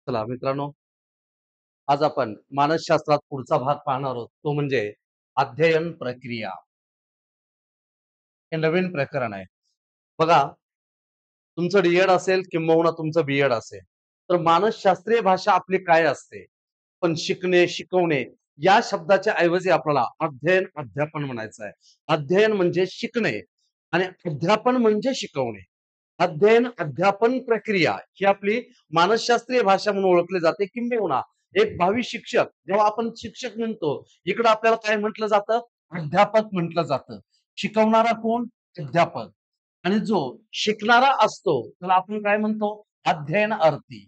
चला मित्रांनो, आज आपण मानसशास्त्रात पुढचा भाग पाहणार आहोत. तो म्हणजे अध्ययन प्रक्रिया. हे नवीन प्रकरण आहे. बघा, तुमचं डी-एड असेल किंबहुना तुमचं बी-एड असेल, तर मानसशास्त्रीय भाषा आपली काय असते? पण शिकणे, शिकवणे या शब्दाच्या ऐवजी आपल्याला अध्ययन, अध्यापन म्हणायचं आहे. अध्ययन म्हणजे शिकणे आणि अध्यापन म्हणजे शिकवणे. अध्ययन, अध्यापन प्रक्रिया ही आपली मानसशास्त्रीय भाषा म्हणून ओळखली जाते. किंबहुना एक भावी शिक्षक, जेव्हा आपण शिक्षक म्हणतो, इकडं आपल्याला काय म्हटलं जातं? अध्यापक म्हटलं जातं. शिकवणारा कोण? अध्यापक. आणि जो शिकणारा असतो त्याला आपण काय म्हणतो? अध्ययनार्थी.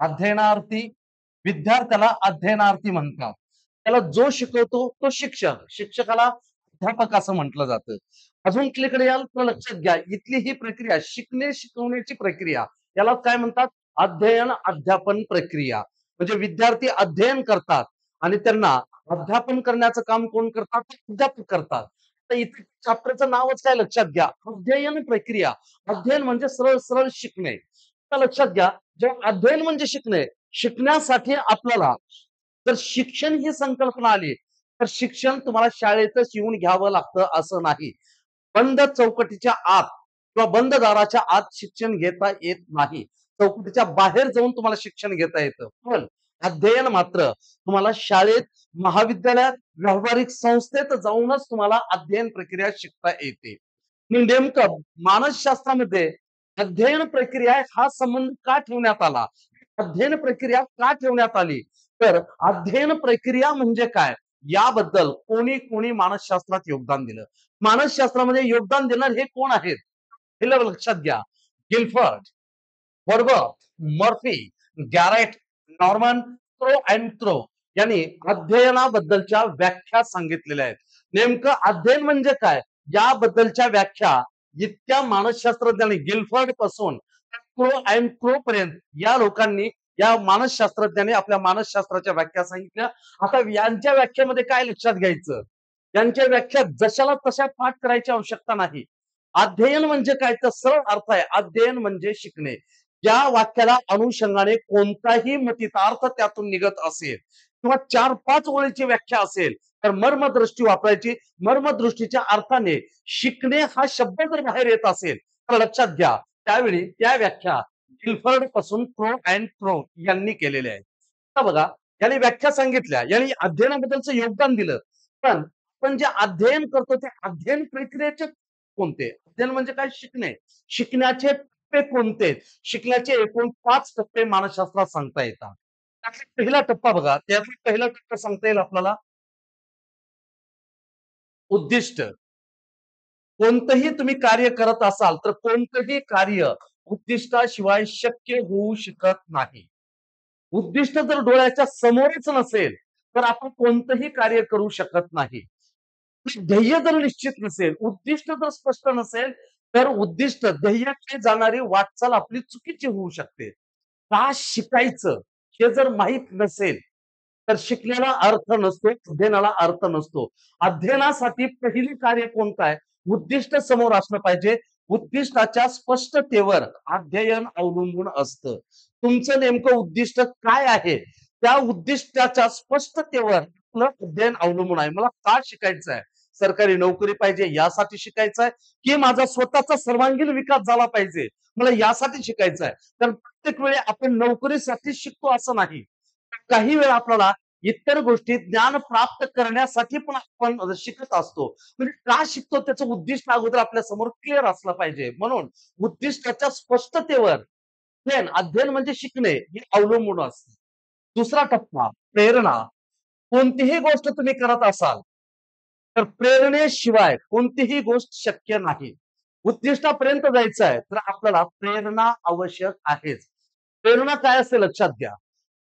अध्ययनार्थी विद्यार्थ्याला अध्ययनार्थी म्हणतात. त्याला जो शिकवतो तो शिक्षक. शिक्षकाला अध्यापक असं म्हटलं जातं. अजून इकडे याल तर लक्षात घ्या, इथली ही प्रक्रिया शिकणे शिकवण्याची प्रक्रिया याला काय म्हणतात? अध्ययन अध्यापन प्रक्रिया. म्हणजे विद्यार्थी अध्ययन करतात आणि त्यांना अध्यापन करण्याचं काम कोण करतात? अध्यापक करतात. तर इथे चॅप्टरचं नावच काय लक्षात घ्या, अध्ययन प्रक्रिया. अध्ययन म्हणजे सरळ सरळ शिकणे. आता लक्षात घ्या, जेव्हा अध्ययन म्हणजे शिकणे, शिकण्यासाठी आपल्याला जर शिक्षण ही संकल्पना आली, तर शिक्षण तुम्हाला शाळेतच येऊन घ्यावं लागतं असं नाही. बंद चौकटीच्या आत किंवा बंद दाराच्या आत शिक्षण घेता येत नाही. चौकटीच्या बाहेर जाऊन तुम्हाला शिक्षण घेता येतं. पण अध्ययन मात्र तुम्हाला शाळेत, महाविद्यालयात, व्यावहारिक संस्थेत जाऊनच तुम्हाला अध्ययन प्रक्रिया शिकता येते. आणि नेमकं मानसशास्त्रामध्ये अध्ययन प्रक्रिया हा संबंध का ठेवण्यात आला? अध्ययन प्रक्रिया का ठेवण्यात आली? तर अध्ययन प्रक्रिया म्हणजे काय? याबद्दल कोणी कोणी मानसशास्त्रात योगदान दिलं. मानसशास्त्रामध्ये योगदान देणारे हे कोण आहेत? हे लक्षात घ्या. गिल्फर्ड, बर्बर, Murphy, garret, Norman, crow and crow यांनी अध्ययनाबद्दलच्या व्याख्या सांगितलेल्या आहेत. नेमकं अध्ययन म्हणजे काय याबद्दलच्या व्याख्या इतक्या मानसशास्त्रज्ञांनी गिल्फर्ड पासून क्रो अँड क्रो पर्यंत या लोकांनी, या मानसशास्त्रज्ञांनी आपल्या मानसशास्त्राच्या व्याख्या सांगितल्या. आता यांच्या व्याख्येमध्ये काय लक्षात घ्यायचं? यांच्या व्याख्या जशाला तशा पाठ करायची आवश्यकता नाही. अध्ययन म्हणजे काय? तर सरळ अर्थ आहे, अध्ययन म्हणजे शिकणे. या वाक्याला अनुषंगाने कोणताही मतितार्थ त्यातून निघत असेल किंवा 4-5 ओळीची व्याख्या असेल तर मर्मदृष्टी वापरायची. मर्मदृष्टीच्या अर्थाने शिकणे हा शब्द जर बाहेर येत असेल तर लक्षात घ्या, त्यावेळी त्या व्याख्या गिल्फर्ड पासून क्रो अँड क्रो यांनी केलेल्या आहेत. आता बघा, यांनी व्याख्या सांगितल्या, यांनी अध्ययनाबद्दलचं योगदान दिलं. पण आपण जे अध्ययन करतो ते अध्ययन प्रक्रियेचे कोणते? अध्ययन म्हणजे काय? शिकणे. शिकण्याचे टप्पे कोणते? शिकण्याचे एकूण 5 टप्पे मानसशास्त्रात सांगता येतात. त्यातला पहिला टप्पा बघा, त्यातला पहिला टप्पा सांगता येईल आपल्याला उद्दिष्ट. कोणतंही तुम्ही कार्य करत असाल तर कोणतंही कार्य उद्दिष्टाशिवाय शक्य होऊ शकत नाही. उद्दिष्ट जर डोळ्याच्या समोरच नसेल तर आपण कोणतंही कार्य करू शकत नाही. ध्येय जर निश्चित नसेल, उद्दिष्ट जर स्पष्ट नसेल तर उद्दिष्ट ध्येयाकडे जाणारी वाटचाल आपली चुकीची होऊ शकते. का शिकायचं हे जर माहित नसेल तर शिकण्याला अर्थ नसतो, अध्ययनाला अर्थ नसतो. अध्ययनासाठी पहिली कार्य कोणतं आहे? उद्दिष्ट समोर असलं पाहिजे. उद्दिष्टाच्या स्पष्टतेवर अध्ययन अवलंबून असतं. तुमचं नेमकं उद्दिष्ट काय आहे? त्या उद्दिष्टाच्या स्पष्टतेवर आपलं अध्ययन अवलंबून आहे. मला का शिकायचं आहे? सरकारी नोकरी पाहिजे यासाठी शिकायचं आहे, की माझा स्वतःचा सर्वांगीण विकास झाला पाहिजे, मला यासाठी शिकायचं आहे. तर प्रत्येक वेळी आपण नोकरीसाठी शिकतो असं नाही. काही वेळा आपल्याला इतर गोष्टी ज्ञान प्राप्त करण्यासाठी पण आपण शिकत असतो. म्हणजे का शिकतो त्याचं उद्दिष्ट अगोदर आपल्या समोर क्लिअर असलं पाहिजे. म्हणून उद्दिष्टाच्या स्पष्टतेवर अध्ययन म्हणजे शिकणे हे अवलंबून असते. दुसरा टप्पा प्रेरणा. कोणतीही गोष्ट तुम्ही करत असाल तर प्रेरणेशिवाय कोणतीही गोष्ट शक्य नाही. उद्दिष्टापर्यंत जायचं आहे तर आपल्याला प्रेरणा आवश्यक आहेच. प्रेरणा काय असते लक्षात घ्या.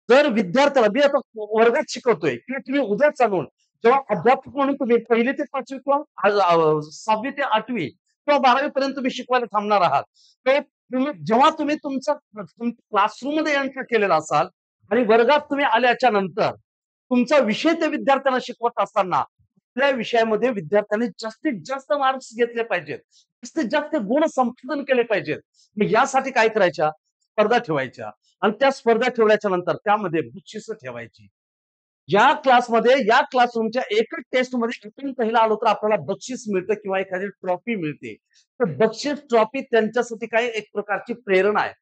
जर विद्यार्थ्याला मी आता वर्गात शिकवतोय किंवा तुम्ही उद्या चालून जेव्हा अध्यापक म्हणून तुम्ही 1ली ते 5वी किंवा 6वी ते 8वी किंवा 12वी पर्यंत तुम्ही शिकवायला थांबणार आहात. तर जेव्हा तुम्ही तुमचा क्लासरूम मध्ये एंटर केलेला असाल आणि वर्गात तुम्ही आल्याच्या नंतर तुमचा विषय त्या विद्यार्थ्यांना शिकवत असताना आपल्या विषयामध्ये विद्यार्थ्यांनी जास्तीत जास्त मार्क्स घेतले पाहिजेत. जास्तीत जास्त गुण संपादन केले पाहिजेत. मग यासाठी काय करायच्या? स्पर्धा ठेवायच्या आणि त्या स्पर्धा ठेवल्याच्या नंतर त्यामध्ये बक्षिसं ठेवायची. या क्लासमध्ये या क्लासरूमच्या एकच टेस्टमध्ये आपण पहिला आलो तर आपल्याला बक्षीस मिळतं किंवा एखादी ट्रॉफी मिळते. तर बक्षीस, ट्रॉफी त्यांच्यासाठी काय एक प्रकारची प्रेरणा आहे.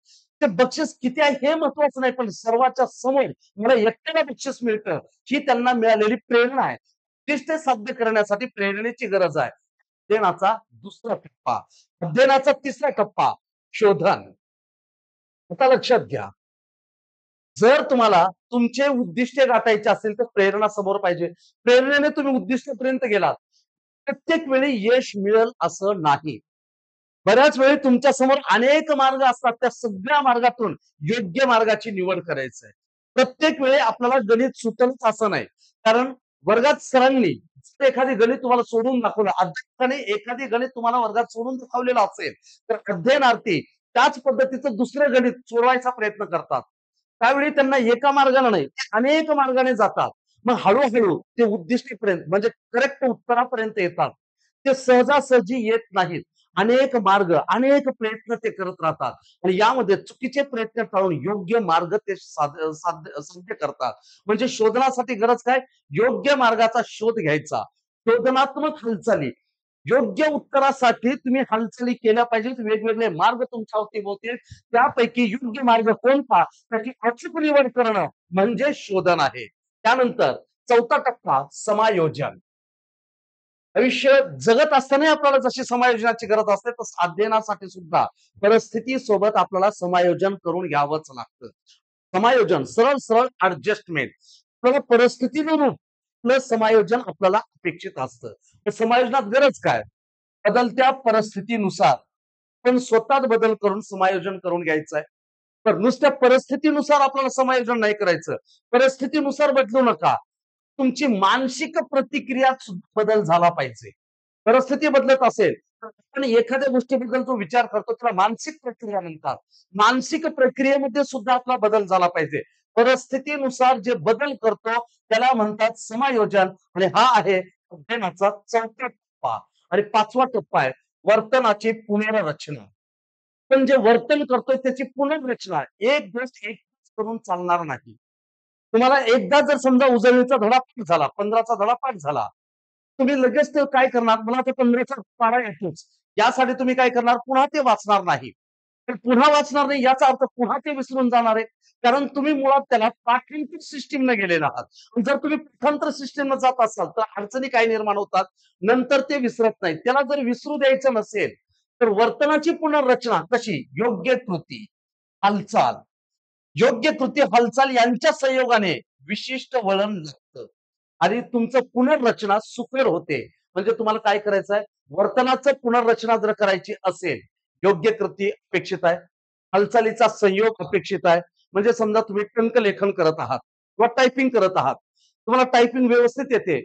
ते बक्षीस किती आहे हे महत्वाचं नाही, पण सर्वांच्या समोर मला एकट्याला बक्षीस मिळतं, ही त्यांना मिळालेली प्रेरणा आहे. तेच ते साध्य करण्यासाठी प्रेरणेची गरज आहे. अध्ययनाचा दुसरा टप्पा, अध्ययनाचा तिसरा टप्पा, शोधन. आता लक्षात घ्या, जर तुम्हाला तुमचे उद्दिष्ट गाठायचे असेल तर प्रेरणा समोर पाहिजे. प्रेरणेने तुम्ही उद्दिष्टापर्यंत गेलात. प्रत्येक वेळी यश मिळेल असं नाही. बऱ्याच वेळी तुमच्या समोर अनेक मार्ग असतात. त्या सगळ्या मार्गातून योग्य मार्गाची निवड करायची आहे. प्रत्येक वेळी आपल्याला गणित सुचलंच असं नाही. कारण वर्गात सरांनी जर एखादी गणित तुम्हाला सोडून दाखवलं, अध्यापकाने एखादी गणित तुम्हाला वर्गात सोडून दाखवलेलं असेल, तर अध्ययनार्थी त्याच पद्धतीचं दुसरं गणित सोडवायचा प्रयत्न करतात. त्यावेळी त्यांना एका मार्गाने नाही, ते अनेक मार्गाने जातात. मग हळू ते उद्दिष्टेपर्यंत म्हणजे करेक्ट उत्तरापर्यंत येतात. ते सहजासहजी येत नाहीत. अनेक मार्ग, अनेक प्रयत्न ते करत राहतात आणि यामध्ये चुकीचे प्रयत्न टाळून योग्य मार्ग ते साध्य करतात. म्हणजे शोधनासाठी गरज काय? योग्य मार्गाचा शोध घ्यायचा. शोधनात्मक हालचाली. योग्य उत्तरासाठी तुम्ही हालचाली केल्या पाहिजेत. वेगवेगळे मार्ग तुमच्या अवतीभोवती आहेत. त्यापैकी योग्य मार्ग कोणता? त्याची अचूक निवड करणं म्हणजे शोधन आहे. त्यानंतर चौथा टप्पा समायोजन. आयुष्य जगत असताना आपल्याला जशी समायोजनाची गरज असते, तसं अध्ययनासाठी सुद्धा परिस्थिती सोबत आपल्याला समायोजन करून घ्यावंच लागतं. समायोजन, सरळ सरळ ऍडजस्टमेंट. आपल्याला परिस्थितीनुरूप प्लस समायोजन आपल्याला अपेक्षित असतं. तर समायोजनात गरज काय? बदलत्या परिस्थितीनुसार पण स्वतःच बदल करून समायोजन करून घ्यायचं आहे. तर नुसत्या परिस्थितीनुसार आपल्याला समायोजन नाही करायचं. परिस्थितीनुसार बदलू नका. तुमची मानसिक प्रतिक्रियात सुद्धा बदल झाला पाहिजे. परिस्थिती बदलत असेल तर आपण एखाद्या गोष्टीबद्दल जो विचार करतो त्याला मानसिक प्रक्रिया म्हणतात. मानसिक प्रक्रियेमध्ये सुद्धा आपला बदल झाला पाहिजे. परिस्थितीनुसार जे बदल करतो त्याला म्हणतात समायोजन आणि हा आहे अध्ययनाचा चौथा टप्पा. आणि पाचवा टप्पा आहे वर्तनाची पुनर्रचना. पण जे वर्तन करतोय त्याची पुनर्रचना. एक गोष्ट एक करून चालणार नाही. तुम्हाला एकदा जर समजा उजळणीचा धडा पाठ झाला, 15चा धडा पाठ झाला, तुम्ही लगेच ते काय करणार? मला ते 15चा पाढा येतोच. यासाठी तुम्ही काय करणार? पुन्हा ते वाचणार नाही. तर पुन्हा वाचणार नाही याचा अर्थ पुन्हा ते विसरून जाणार आहे. कारण तुम्ही मुळात त्याला पाठांतर सिस्टीमने गेलेला आहात. जर तुम्ही पाठांतर सिस्टीमने जात असाल तर अडचणी काय निर्माण होतात? नंतर ते विसरत नाहीत. त्याला जर विसरू द्यायचं नसेल, तर वर्तनाची पुनर्रचना कशी? योग्य कृती, हालचाल. योग्य कृती, हालचाल यांच्या संयोगाने विशिष्ट वळण लागतं आणि तुमचं पुनर्रचना सुकर होते. म्हणजे तुम्हाला काय करायचं आहे? वर्तनाचं पुनर्रचना जर करायची असेल, योग्य कृती अपेक्षित आहे, हालचालीचा संयोग अपेक्षित आहे. म्हणजे समजा तुम्ही टंकलेखन करत आहात किंवा टायपिंग करत आहात. तुम्हाला टायपिंग व्यवस्थित येते.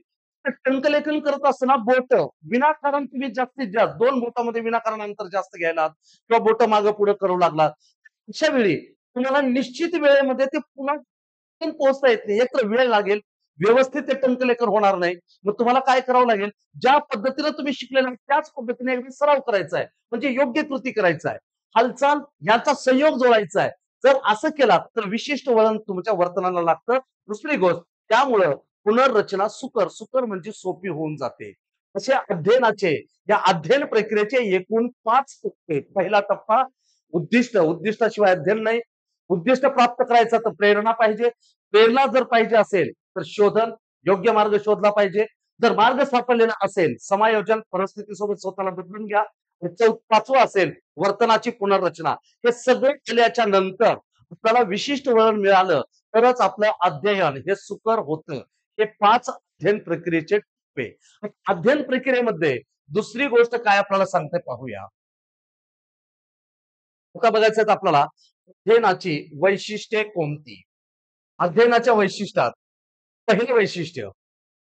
तर टंकलेखन करत असताना बोट विनाकारण तुम्ही जास्तीत जास्त 2 बोटामध्ये विनाकारण अंतर जास्त घ्यायला किंवा बोट मागे पुढे करू लागलात. अशा वेळी तुम्हाला निश्चित वेळेमध्ये ते पुन्हा पण पोहोचता येत नाही. एकतर वेळ लागेल, व्यवस्थित ते टंकलेखन होणार नाही. मग तुम्हाला काय करावं लागेल? ज्या पद्धतीने तुम्ही शिकलेला त्याच पद्धतीने एकदा सराव करायचा आहे. म्हणजे योग्य कृती करायचा आहे. हालचाल याचा संयोग जोडायचा आहे. जर असं केलात तर विशिष्ट वळण तुमच्या वर्तनाला लागतं. दुसरी गोष्ट त्यामुळं पुनर्रचना सुकर म्हणजे सोपी होऊन जाते. अशा अध्ययनाचे या अध्ययन प्रक्रियेचे एकूण 5 टप्पे. पहिला टप्पा उद्दिष्टाशिवाय अध्ययन नाही. उद्दिष्ट प्राप्त करायचं तर प्रेरणा पाहिजे. प्रेरणा जर पाहिजे असेल तर शोधन, योग्य मार्ग शोधला पाहिजे. जर मार्ग सापडलेला असेल, समायोजन, परिस्थितीसोबत स्वतःला बदलून घ्या. पाचवं असेल वर्तनाची पुनर्रचना. हे सगळं केल्याच्या नंतर आपल्याला विशिष्ट वळण मिळालं तरच आपलं अध्ययन हे सुकर होतं. हे 5 अध्ययन प्रक्रियेचे टप्पे. अध्ययन प्रक्रियेमध्ये दुसरी गोष्ट काय आपल्याला सांगते पाहूया. आता बघायचं आपल्याला अध्ययनाची वैशिष्ट्ये कोणती? अध्ययनाच्या वैशिष्ट्यात पहिलं वैशिष्ट्य,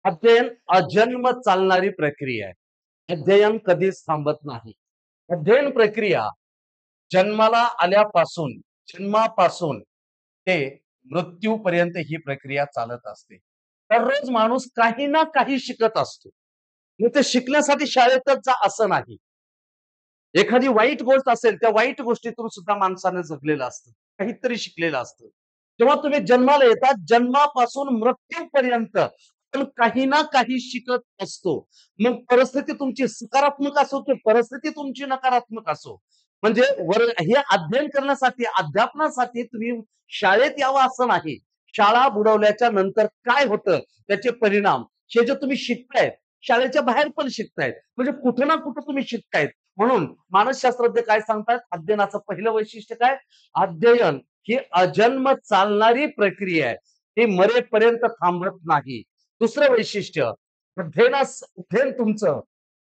अध्ययन अजन्म चालणारी प्रक्रिया आहे. अध्ययन कधीच थांबत नाही. अध्ययन प्रक्रिया जन्माला आल्यापासून जन्मापासून ते मृत्यूपर्यंत ही प्रक्रिया चालत असते. दररोज माणूस काही ना काही शिकत असतो. मग ते शिकण्यासाठी शाळेतच जा असं नाही. एखादी वाईट गोष्ट असेल, त्या वाईट गोष्टीतून सुद्धा माणसाने जगलेलं असतं. काहीतरी शिकलेलं असतं. जेव्हा तुम्ही जन्माला येता, जन्मापासून मृत्यूपर्यंत आपण काही ना काही शिकत असतो. मग परिस्थिती तुमची सकारात्मक असो की परिस्थिती तुमची नकारात्मक असो. म्हणजे हे अध्ययन करण्यासाठी, अध्यापनासाठी तुम्ही शाळेत यावं असं नाही. शाळा बुडवल्याच्या नंतर काय होतं त्याचे परिणाम हे जे तुम्ही शिकतायत, शाळेच्या बाहेर पण शिकतायत. म्हणजे कुठे ना कुठे तुम्ही शिकतायत. म्हणून मानसशास्त्रज्ञ काय सांगतात? अध्ययनाचं पहिलं वैशिष्ट्य काय? अध्ययन ही अजन्म चालणारी प्रक्रिया आहे. ती मरेपर्यंत थांबत नाही. दुसरं वैशिष्ट्य, अध्ययन तुमचं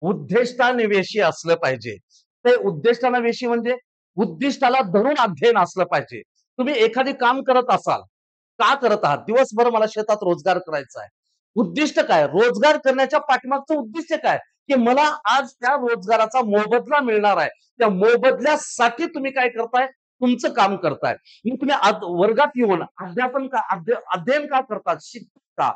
उद्दिष्टानिवेशी असलं पाहिजे. ते उद्दिष्टानिवेशी म्हणजे उद्दिष्टाला धरून अध्ययन असलं पाहिजे. तुम्ही एखादी काम करत असाल, का करत आहात? दिवसभर मला शेतात रोजगार करायचा आहे. उद्दिष्ट काय? रोजगार करण्याच्या पाठीमागचं उद्दिष्ट काय? की मला आज त्या रोजगाराचा मोबदला मिळणार आहे. त्या मोबदल्यासाठी तुम्ही काय करताय? तुमचं काम करताय. मग तुम्ही वर्गात येऊन अध्ययन का करतात? शिकता का?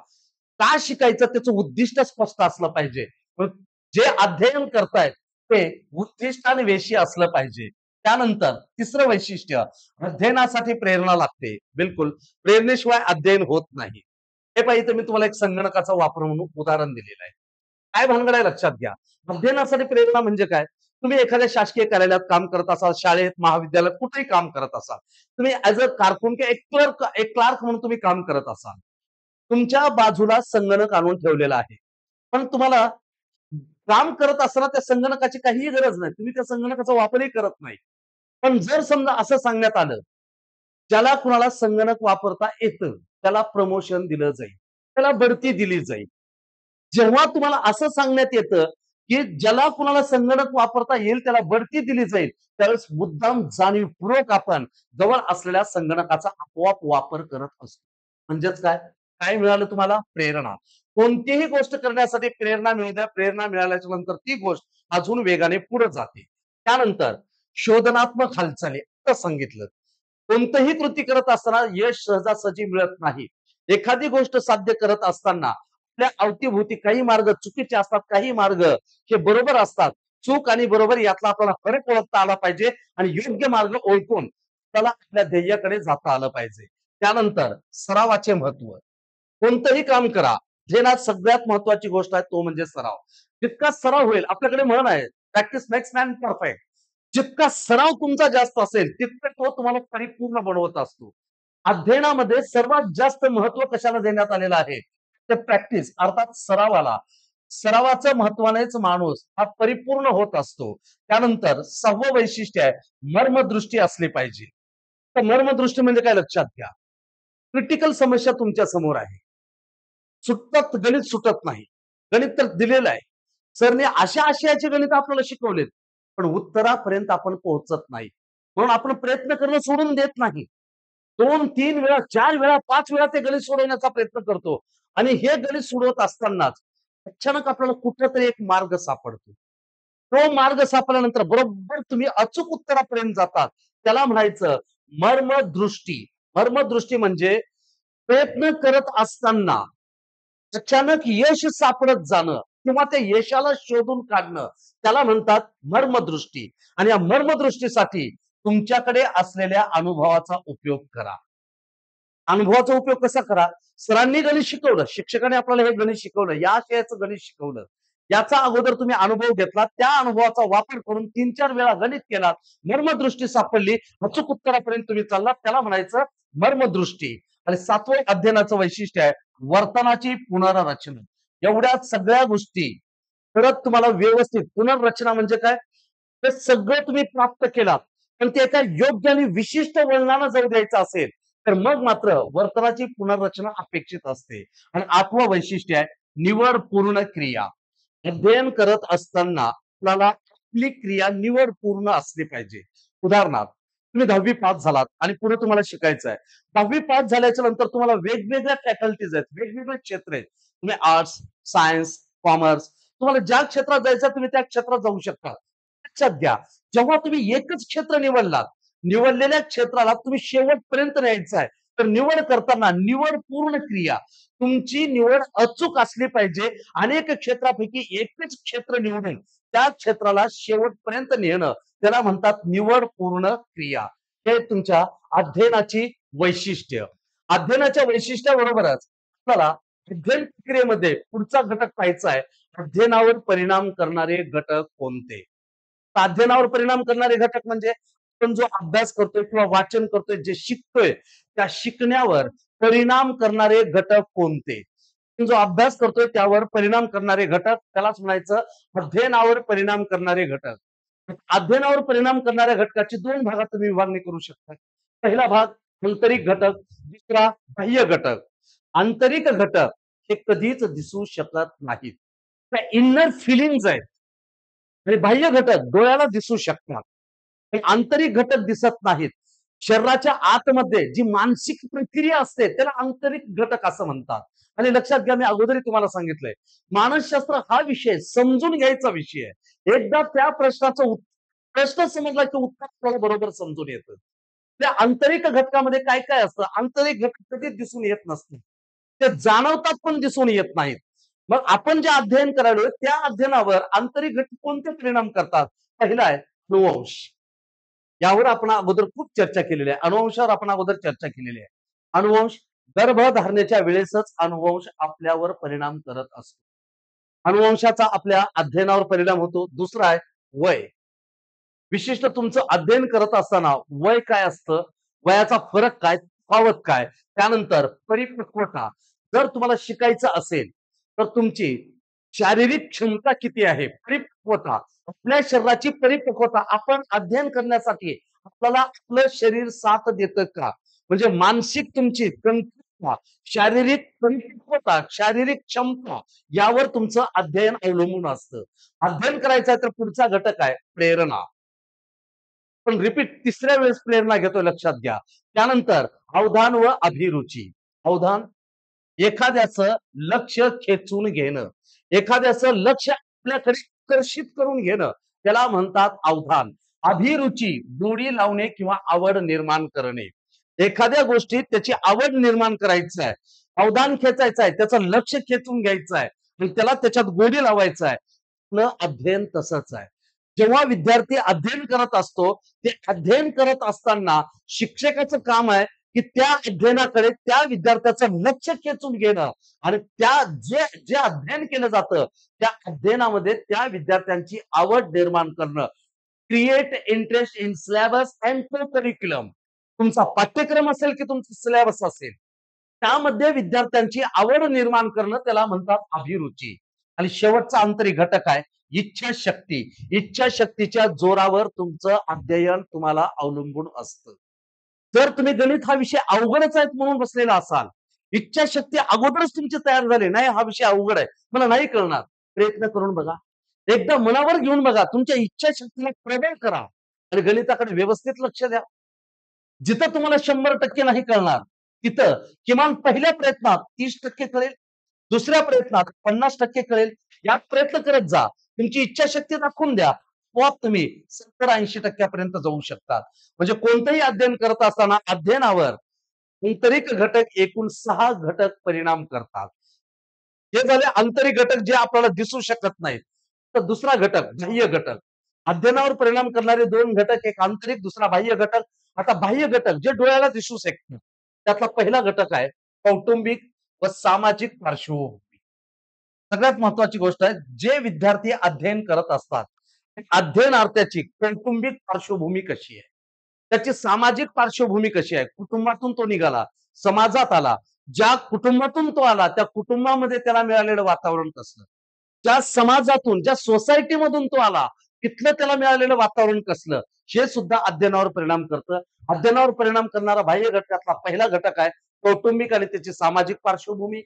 का शिकायचं त्याचं उद्दिष्ट स्पष्ट असलं पाहिजे. मग जे अध्ययन करतायत ते उद्दिष्टानिवेशी असलं पाहिजे. त्यानंतर तिसरं वैशिष्ट्य, अध्ययनासाठी प्रेरणा लागते. बिलकुल. प्रेरणेशिवाय अध्ययन होत नाही. हे पहा इथे मी तुम्हाला एक संगणकाचा वापर म्हणून उदाहरण दिलेलं आहे. काय भानगड आहे लक्षात घ्या. अध्ययनासाठी प्रेरणा म्हणजे काय? तुम्ही एखाद्या शासकीय कार्यालयात काम करत असाल, शाळेत, महाविद्यालयात कुठेही काम करत असाल. तुम्ही ॲज अ कारकून किंवा एक क्लार्क म्हणून तुम्ही काम करत असाल. तुमच्या बाजूला संगणक आणून ठेवलेला आहे. पण तुम्हाला काम करत असताना त्या संगणकाची काहीही गरज नाही. तुम्ही त्या संगणकाचा वापरही करत नाही. पण जर समजा असं सांगण्यात आलं, ज्याला कुणाला संगणक वापरता येतं, त्याला प्रमोशन दिलं जाईल. त्याला बढती दिली जाईल. जेव्हा तुम्हाला असं सांगण्यात येतं, की ज्याला कुणाला संगणक वापरता येईल त्याला बढती दिली जाईल, त्यावेळेस मुद्दाम जाणीवपूर्वक आपण जवळ असलेल्या संगणकाचा आपोआप वापर करत असतो. म्हणजेच काय? काय मिळालं तुम्हाला? प्रेरणा. कोणतीही गोष्ट करण्यासाठी प्रेरणा मिळाल्याच्या नंतर ती गोष्ट अजून वेगाने पुढे जाते. त्यानंतर शोधनात्मक हालचाली आता सांगितलं. कोणतंही कृती करत असताना यश सहजासहजी मिळत नाही. एखादी गोष्ट साध्य करत असताना आपल्या अवतीभोवती काही मार्ग चुकीचे असतात, काही मार्ग हे बरोबर असतात. चूक आणि बरोबर यातला आपल्याला फरक ओळखता आला पाहिजे आणि योग्य मार्ग ओळखून त्याला आपल्या ध्येयाकडे जाता आलं पाहिजे. त्यानंतर सरावाचे महत्व. कोणतंही काम करा. अध्ययनात सगळ्यात महत्वाची गोष्ट आहे तो म्हणजे सराव. जितका सराव होईल आपल्याकडे म्हण आहे, प्रॅक्टिस मेक्स मॅन परफेक्ट. जितका सराव तुमचा जास्त असेल, तितकं तो तुम्हाला परिपूर्ण बनवत असतो. अध्ययनामध्ये सर्वात जास्त महत्व कशाला देण्यात आलेलं आहे? तर प्रॅक्टिस अर्थात सरावाला. सरावाच्या महत्वानेच माणूस हा परिपूर्ण होत असतो. त्यानंतर 6वं वैशिष्ट्य आहे, मर्मदृष्टी असली पाहिजे. तर मर्मदृष्टी म्हणजे काय लक्षात घ्या. क्रिटिकल समस्या तुमच्या समोर आहे. गणित सुटत नाही. गणित तर दिलेलं आहे. सरने अशा आशयाचे गणित आपल्याला शिकवलेत. पण उत्तरापर्यंत आपण पोहोचत नाही. म्हणून आपण प्रयत्न करणं सोडून देत नाही. 2, 3 वेळा, 4 वेळा, 5 वेळा ते गणित सोडवण्याचा प्रयत्न करतो. आणि हे गणित सोडवत असतानाच अचानक आपल्याला कुठलातरी एक मार्ग सापडतो. तो मार्ग सापडल्यानंतर बरोबर तुम्ही अचूक उत्तरापर्यंत जातात. त्याला म्हणायचं मर्मदृष्टी. मर्मदृष्टी म्हणजे प्रयत्न करत असताना अचानक यश सापडत जाणं किंवा त्या यशाला शोधून काढणं त्याला म्हणतात मर्मदृष्टी. आणि या मर्मदृष्टीसाठी तुमच्याकडे असलेल्या अनुभवाचा उपयोग करा. अनुभवाचा उपयोग कसा करा? सरांनी गणित शिकवलं, शिक्षकाने आपल्याला हे गणित शिकवलं, या आशयाचं गणित शिकवलं. याचा अगोदर तुम्ही अनुभव घेतला, त्या अनुभवाचा वापर करून 3-4 वेळा गणित केलात, मर्मदृष्टी सापडली, अचूक उत्तरापर्यंत तुम्ही चाललात, त्याला म्हणायचं मर्मदृष्टी. आणि 7वं अध्ययनाचं वैशिष्ट्य आहे वर्तनाची पुनर्रचना. एवढ्या सगळ्या गोष्टी परत तुम्हाला व्यवस्थित पुनर्रचना म्हणजे काय? ते सगळं तुम्ही प्राप्त केलात, पण ते एका योग्य आणि विशिष्ट वळणानं जाऊ द्यायचं असेल, तर मग मात्र वर्तनाची पुनर्रचना अपेक्षित असते. आणि 8वं वैशिष्ट्य आहे निवड पूर्ण क्रिया. अध्ययन करत असताना आपल्याला आपली क्रिया निवड पूर्ण असली पाहिजे. उदाहरणार्थ, तुम्ही 10वी पास झालात आणि पुढे तुम्हाला शिकायचं आहे. 10वी पास झाल्याच्या नंतर तुम्हाला वेगवेगळ्या फॅकल्टीज आहेत, वेगवेगळे क्षेत्र आहेत. तुम्ही आर्ट्स, सायन्स, कॉमर्स, तुम्हाला ज्या क्षेत्रात जायचं तुम्ही त्या क्षेत्रात जाऊ शकता. लक्षात घ्या, जेव्हा तुम्ही एकच क्षेत्र निवडलात, निवडलेल्या क्षेत्राला तुम्ही शेवटपर्यंत न्यायचं आहे. तर निवड करताना निवड पूर्ण क्रिया. तुमची निवड अचूक असली पाहिजे. अनेक क्षेत्रापैकी एकच क्षेत्र निवडून त्या क्षेत्राला शेवटपर्यंत नेणं त्याला म्हणतात निवड पूर्ण क्रिया. हे तुमच्या अध्ययनाची वैशिष्ट्य. अध्ययनाच्या वैशिष्ट्याबरोबरच आपल्याला अध्ययन प्रक्रियेमध्ये पुढचा घटक पाहायचा आहे. अध्ययनावर परिणाम करणारे घटक कोणते? अध्ययनावर परिणाम करणारे घटक म्हणजे आपण जो अभ्यास करतोय किंवा वाचन करतोय, जे शिकतोय, त्या शिकण्यावर परिणाम करणारे घटक कोणते? आपण जो अभ्यास करतोय त्यावर परिणाम करणारे घटक, त्यालाच म्हणायचं अध्ययनावर परिणाम करणारे घटक. अध्ययनावर परिणाम करणाऱ्या घटकाची दोन भागात तुम्ही विभागणी करू शकता. पहिला भाग आंतरिक घटक, दुसरा बाह्य घटक. आंतरिक घटक हे कधीच दिसू शकत नाहीत. त्या इन्नर फिलिंग्ज आहेत आणि बाह्य घटक डोळ्याला दिसू शकतात. हे आंतरिक घटक दिसत नाहीत. शरीराच्या आतमध्ये जी मानसिक प्रक्रिया असते त्याला आंतरिक घटक असं म्हणतात. आणि लक्षात घ्या, मी अगोदरही तुम्हाला सांगितलंय, मानसशास्त्र हा विषय समजून घ्यायचा विषय आहे. एकदा त्या प्रश्नाचं प्रश्न समजला की उत्तर आपल्याला बरोबर समजून येतं. त्या आंतरिक घटकामध्ये काय काय असतं? आंतरिक घटक कधीच दिसून येत नसते, ते जाणवतात पण दिसून येत नाहीत. मग आपण जे अध्ययन करायलोय त्या अध्ययनावर आंतरिक घटक कोणते परिणाम करतात? पहिला आहे अनुवंश. यावर आपण अगोदर खूप चर्चा केलेली आहे. अनुवंशावर आपण अगोदर चर्चा केलेली आहे. अनुवंश, गर्भधारणेच्या वेळेसच अनुवंश आपल्यावर परिणाम करत असतो. अनुवंशाचा आपल्या अध्ययनावर परिणाम होतो. दुसरा आहे वय. विशिष्ट तुमचं अध्ययन करत असताना वय काय असतं, वयाचा फरक काय, तफावत काय, त्यानंतर परिपक्वता. जर तुम्हाला शिकायचं असेल तर तुमची शारीरिक क्षमता किती आहे, परिपक्वता, आपल्या शरीराची परिपक्वता. आपण अध्ययन करण्यासाठी आपल्याला आपलं शरीर साथ देतं का, म्हणजे मानसिक तुमची कणखरता, शारीरिक परिपक्वता, शारीरिक क्षमता, यावर तुमचं अध्ययन अवलंबून असतं. अध्ययन करायचं आहे तर पुढचा घटक आहे प्रेरणा. पण रिपीट तिसऱ्या वेळेस प्रेरणा घेतो, लक्षात घ्या. त्यानंतर अवधान व अभिरुची. अवधान, एखाद्याचं लक्ष खेचून घेणं, एखाद्याचं लक्ष आपल्याकडे आकर्षित करून घेणं, त्याला म्हणतात अवधान. अभिरुची, गोडी लावणे किंवा आवड निर्माण करणे. एखाद्या गोष्टीत त्याची आवड निर्माण करायचं आहे, अवधान खेचायचं आहे, त्याचं लक्ष खेचून घ्यायचं आहे आणि त्याला त्याच्यात गोडी लावायचं आहे. आपलं अध्ययन तसंच आहे. जेव्हा विद्यार्थी अध्ययन करत असतो, ते अध्ययन करत असताना शिक्षकाचं काम आहे की त्या अध्ययनाकडे त्या विद्यार्थ्याचं लक्ष खेचून घेणं आणि त्या जे जे अध्ययन केलं जातं त्या अध्ययनामध्ये त्या विद्यार्थ्यांची आवड निर्माण करणं. Create interest in syllabus and को करिक्युलम. तुमचा पाठ्यक्रम असेल की तुमचा सिलेबस असेल, त्यामध्ये विद्यार्थ्यांची आवड निर्माण करणं, त्याला म्हणतात अभिरुची. आणि शेवटचा आंतरिक घटक आहे इच्छाशक्ती. इच्छाशक्तीच्या जोरावर तुमचं अध्ययन तुम्हाला अवलंबून असतं. जर तुम्ही गणित हा विषय अवघडच आहे म्हणून बसलेला असाल, इच्छाशक्ती अगोदरच तुमची तयार झाली नाही, हा विषय अवघड आहे, मला नाही कळणार, प्रयत्न करून बघा, एकदा मनावर घेऊन बघा, तुमच्या इच्छाशक्तीला प्रबळ करा आणि गणिताकडे व्यवस्थित लक्ष द्या. जिथं तुम्हाला 100% नाही कळणार, तिथं किमान पहिल्या प्रयत्नात 30% कळेल, दुसऱ्या प्रयत्नात 50% कळेल. यात प्रयत्न करत जा, तुमची इच्छाशक्ती दाखवून द्या, आपोआप तुम्ही 70-80% जाऊ शकता. म्हणजे कोणतंही अध्ययन करत असताना अध्ययनावर आंतरिक घटक एकूण 6 घटक परिणाम करतात. हे झाले आंतरिक घटक जे आपल्याला दिसू शकत नाहीत. तर दुसरा घटक बाह्य घटक. अध्ययनावर परिणाम करणारे दोन घटक, एक आंतरिक, दुसरा बाह्य घटक. आता बाह्य घटक जे डोळ्याला दिसू शकतात, त्यातला पहिला घटक आहे कौटुंबिक व सामाजिक पार्श्वभूमी. सगळ्यात महत्वाची गोष्ट आहे, जे विद्यार्थी अध्ययन करत असतात, अध्ययनार्थ्याची कौटुंबिक पार्श्वभूमी कशी आहे, त्याची सामाजिक पार्श्वभूमी कशी आहे, कुटुंबातून तो निघाला, समाजात आला, ज्या कुटुंबातून तो आला त्या कुटुंबामध्ये त्याला मिळालेलं वातावरण कसलं, ज्या समाजातून, ज्या सोसायटीमधून तो आला तिथलं त्याला मिळालेलं वातावरण कसलं, हे सुद्धा अध्ययनावर परिणाम करतं. अध्ययनावर परिणाम करणारा बाह्य घटकातला पहिला घटक आहे कौटुंबिक आणि त्याची सामाजिक पार्श्वभूमी.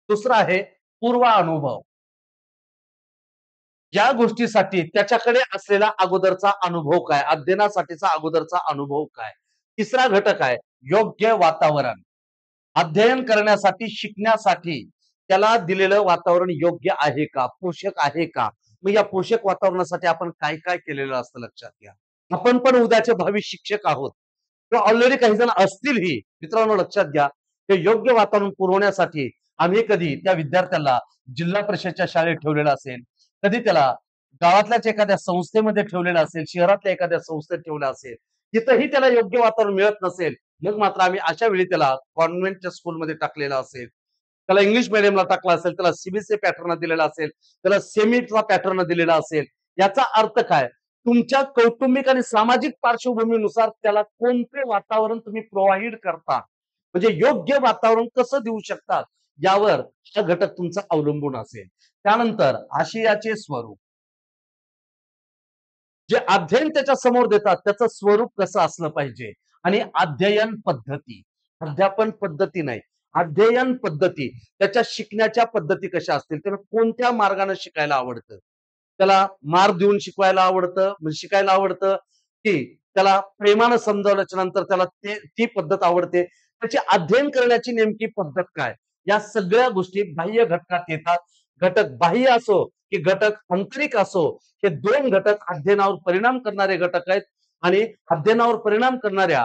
दुसरा आहे पूर्व अनुभव. या गोष्टीसाठी त्याच्याकडे असलेला अगोदरचा अनुभव काय, अध्ययनासाठीचा अगोदरचा अनुभव काय. तिसरा घटक आहे योग्य वातावरण. अध्ययन करण्यासाठी, शिकण्यासाठी त्याला दिलेलं वातावरण योग्य आहे का, पोषक आहे का. मग या पोषक वातावरणासाठी आपण काय काय केलेलं असतं, लक्षात घ्या. आपण पण उद्याचे भावी शिक्षक आहोत किंवा ऑलरेडी काही जण असतीलही. मित्रांनो लक्षात घ्या, हे योग्य वातावरण पुरवण्यासाठी आम्ही कधी त्या विद्यार्थ्याला जिल्हा परिषदच्या शाळेत ठेवलेलं असेल, कधी त्याला गावातल्याच एखाद्या संस्थेमध्ये ठेवलेलं असेल, शहरातल्या एखाद्या संस्थेत ठेवलं असेल, तिथंही त्याला योग्य वातावरण मिळत नसेल, मग मात्र आम्ही अशा वेळी त्याला कॉन्व्हेंटच्या स्कूलमध्ये टाकलेलं असेल, त्याला इंग्लिश मीडियमला टाकलं असेल, त्याला सीबीएसई पॅटर्न दिलेला असेल, त्याला सेमीचा पॅटर्न दिलेला असेल. याचा अर्थ काय? तुमच्या कौटुंबिक आणि सामाजिक पार्श्वभूमीनुसार त्याला कोणते वातावरण तुम्ही प्रोव्हाईड करता, म्हणजे योग्य वातावरण कसं देऊ शकतात, यावर हा घटक तुमचा अवलंबून असेल. त्यानंतर आशयाचे स्वरूप, जे अध्ययन त्याच्या समोर देतात त्याचं स्वरूप कसं असलं पाहिजे, आणि अध्ययन पद्धती, अध्यापन पद्धती नाही, अध्ययन पद्धती, त्याच्या शिकण्याच्या पद्धती कशा असतील, त्याला कोणत्या मार्गाने शिकायला आवडतं, त्याला मार देऊन शिकवायला आवडतं, म्हणजे शिकायला आवडतं, की त्याला प्रेमानं समजावल्याच्या नंतर त्याला ती पद्धत आवडते, त्याची अध्ययन करण्याची नेमकी पद्धत काय, या सगळ्या गोष्टी बाह्य घटकात येतात. घटक बाह्य असो की घटक आंतरिक असो, हे दोन घटक अध्ययनावर परिणाम करणारे घटक आहेत. आणि अध्ययनावर परिणाम करणाऱ्या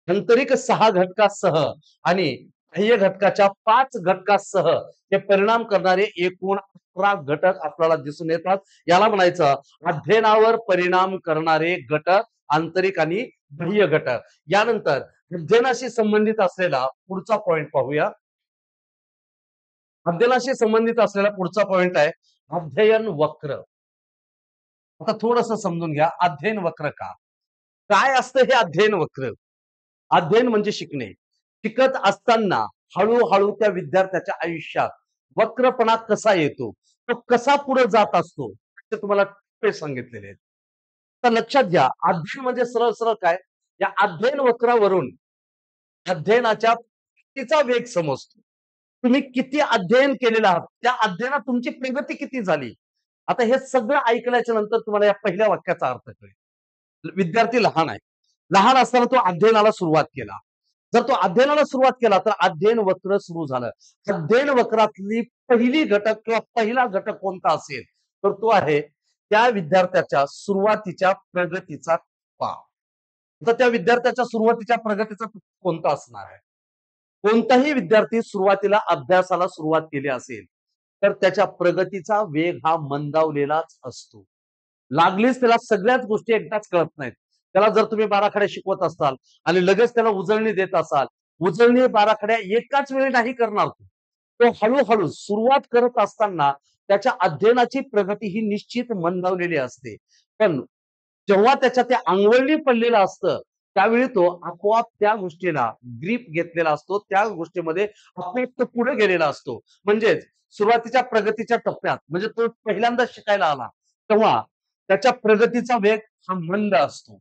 आंतरिक 6 घटकासह आणि बाह्य घटकाच्या 5 घटकासह हे परिणाम करणारे एकूण 11 घटक आपल्याला दिसून येतात. याला म्हणायचं अध्ययनावर परिणाम करणारे घटक, आंतरिक आणि बाह्य घटक. यानंतर अध्ययनाशी संबंधित असलेला पुढचा पॉइंट पाहूया. अध्ययनाशी संबंधित असलेला पुढचा पॉइंट आहे अध्ययन वक्र. आता थोडस समजून घ्या, अध्ययन वक्र काय असतं हे अध्ययन वक्र. अध्ययन म्हणजे शिकणे. शिकत असताना हळूहळू त्या विद्यार्थ्याच्या आयुष्यात वक्रपणा कसा येतो, तो कसा पुढे जात असतो, ते तुम्हाला टप्पे सांगितलेले आहेत. तर लक्षात घ्या, अध्ययन म्हणजे सरळ सरळ काय, या अध्ययन वक्रावरून अध्ययनाच्या तिचा वेग समजतो. तुम्ही किती अध्ययन केलेलं आहात, त्या अध्ययनात तुमची प्रगती किती झाली. आता हे सगळं ऐकल्याच्या नंतर तुम्हाला या पहिल्या वाक्याचा अर्थ कळेल. विद्यार्थी लहान आहे, लहान असताना तो अध्ययनाला सुरुवात केला. जर तो अध्ययनाला सुरुवात केला तर अध्ययन वक्र सुरू झालं. अध्ययन वक्रातली पहिली घटक किंवा पहिला घटक कोणता असेल, तर तो आहे त्या विद्यार्थ्याच्या सुरुवातीच्या प्रगतीचा टप्पा. तर त्या विद्यार्थ्याच्या सुरुवातीच्या प्रगतीचा कोणता असणार आहे. कोणताही विद्यार्थी सुरुवातीला अभ्यासाला सुरुवात केली असेल तर त्याच्या प्रगतीचा वेग हा मंदावलेलाच असतो. लागलीच त्याला सगळ्याच गोष्टी एकदाच कळत नाहीत. त्याला जर तुम्ही बाराखड्या शिकवत असाल आणि लगेच त्याला उजळणी देत असाल, उजळणी बाराखड्या एकाच वेळी नाही करणार तो हळूहळू सुरुवात करत असताना त्याच्या अध्ययनाची प्रगती ही निश्चित मंदावलेली असते. पण जेव्हा त्याच्या ते अंगवळणी पडलेलं असतं त्यावेळी तो आपोआप त्या गोष्टीला ग्रीप घेतलेला असतो, त्या गोष्टीमध्ये आपोआप तो पुढे गेलेला असतो. म्हणजेच सुरुवातीच्या प्रगतीच्या टप्प्यात, म्हणजे तो पहिल्यांदा शिकायला आला तेव्हा त्याच्या प्रगतीचा वेग हा मंद असतो.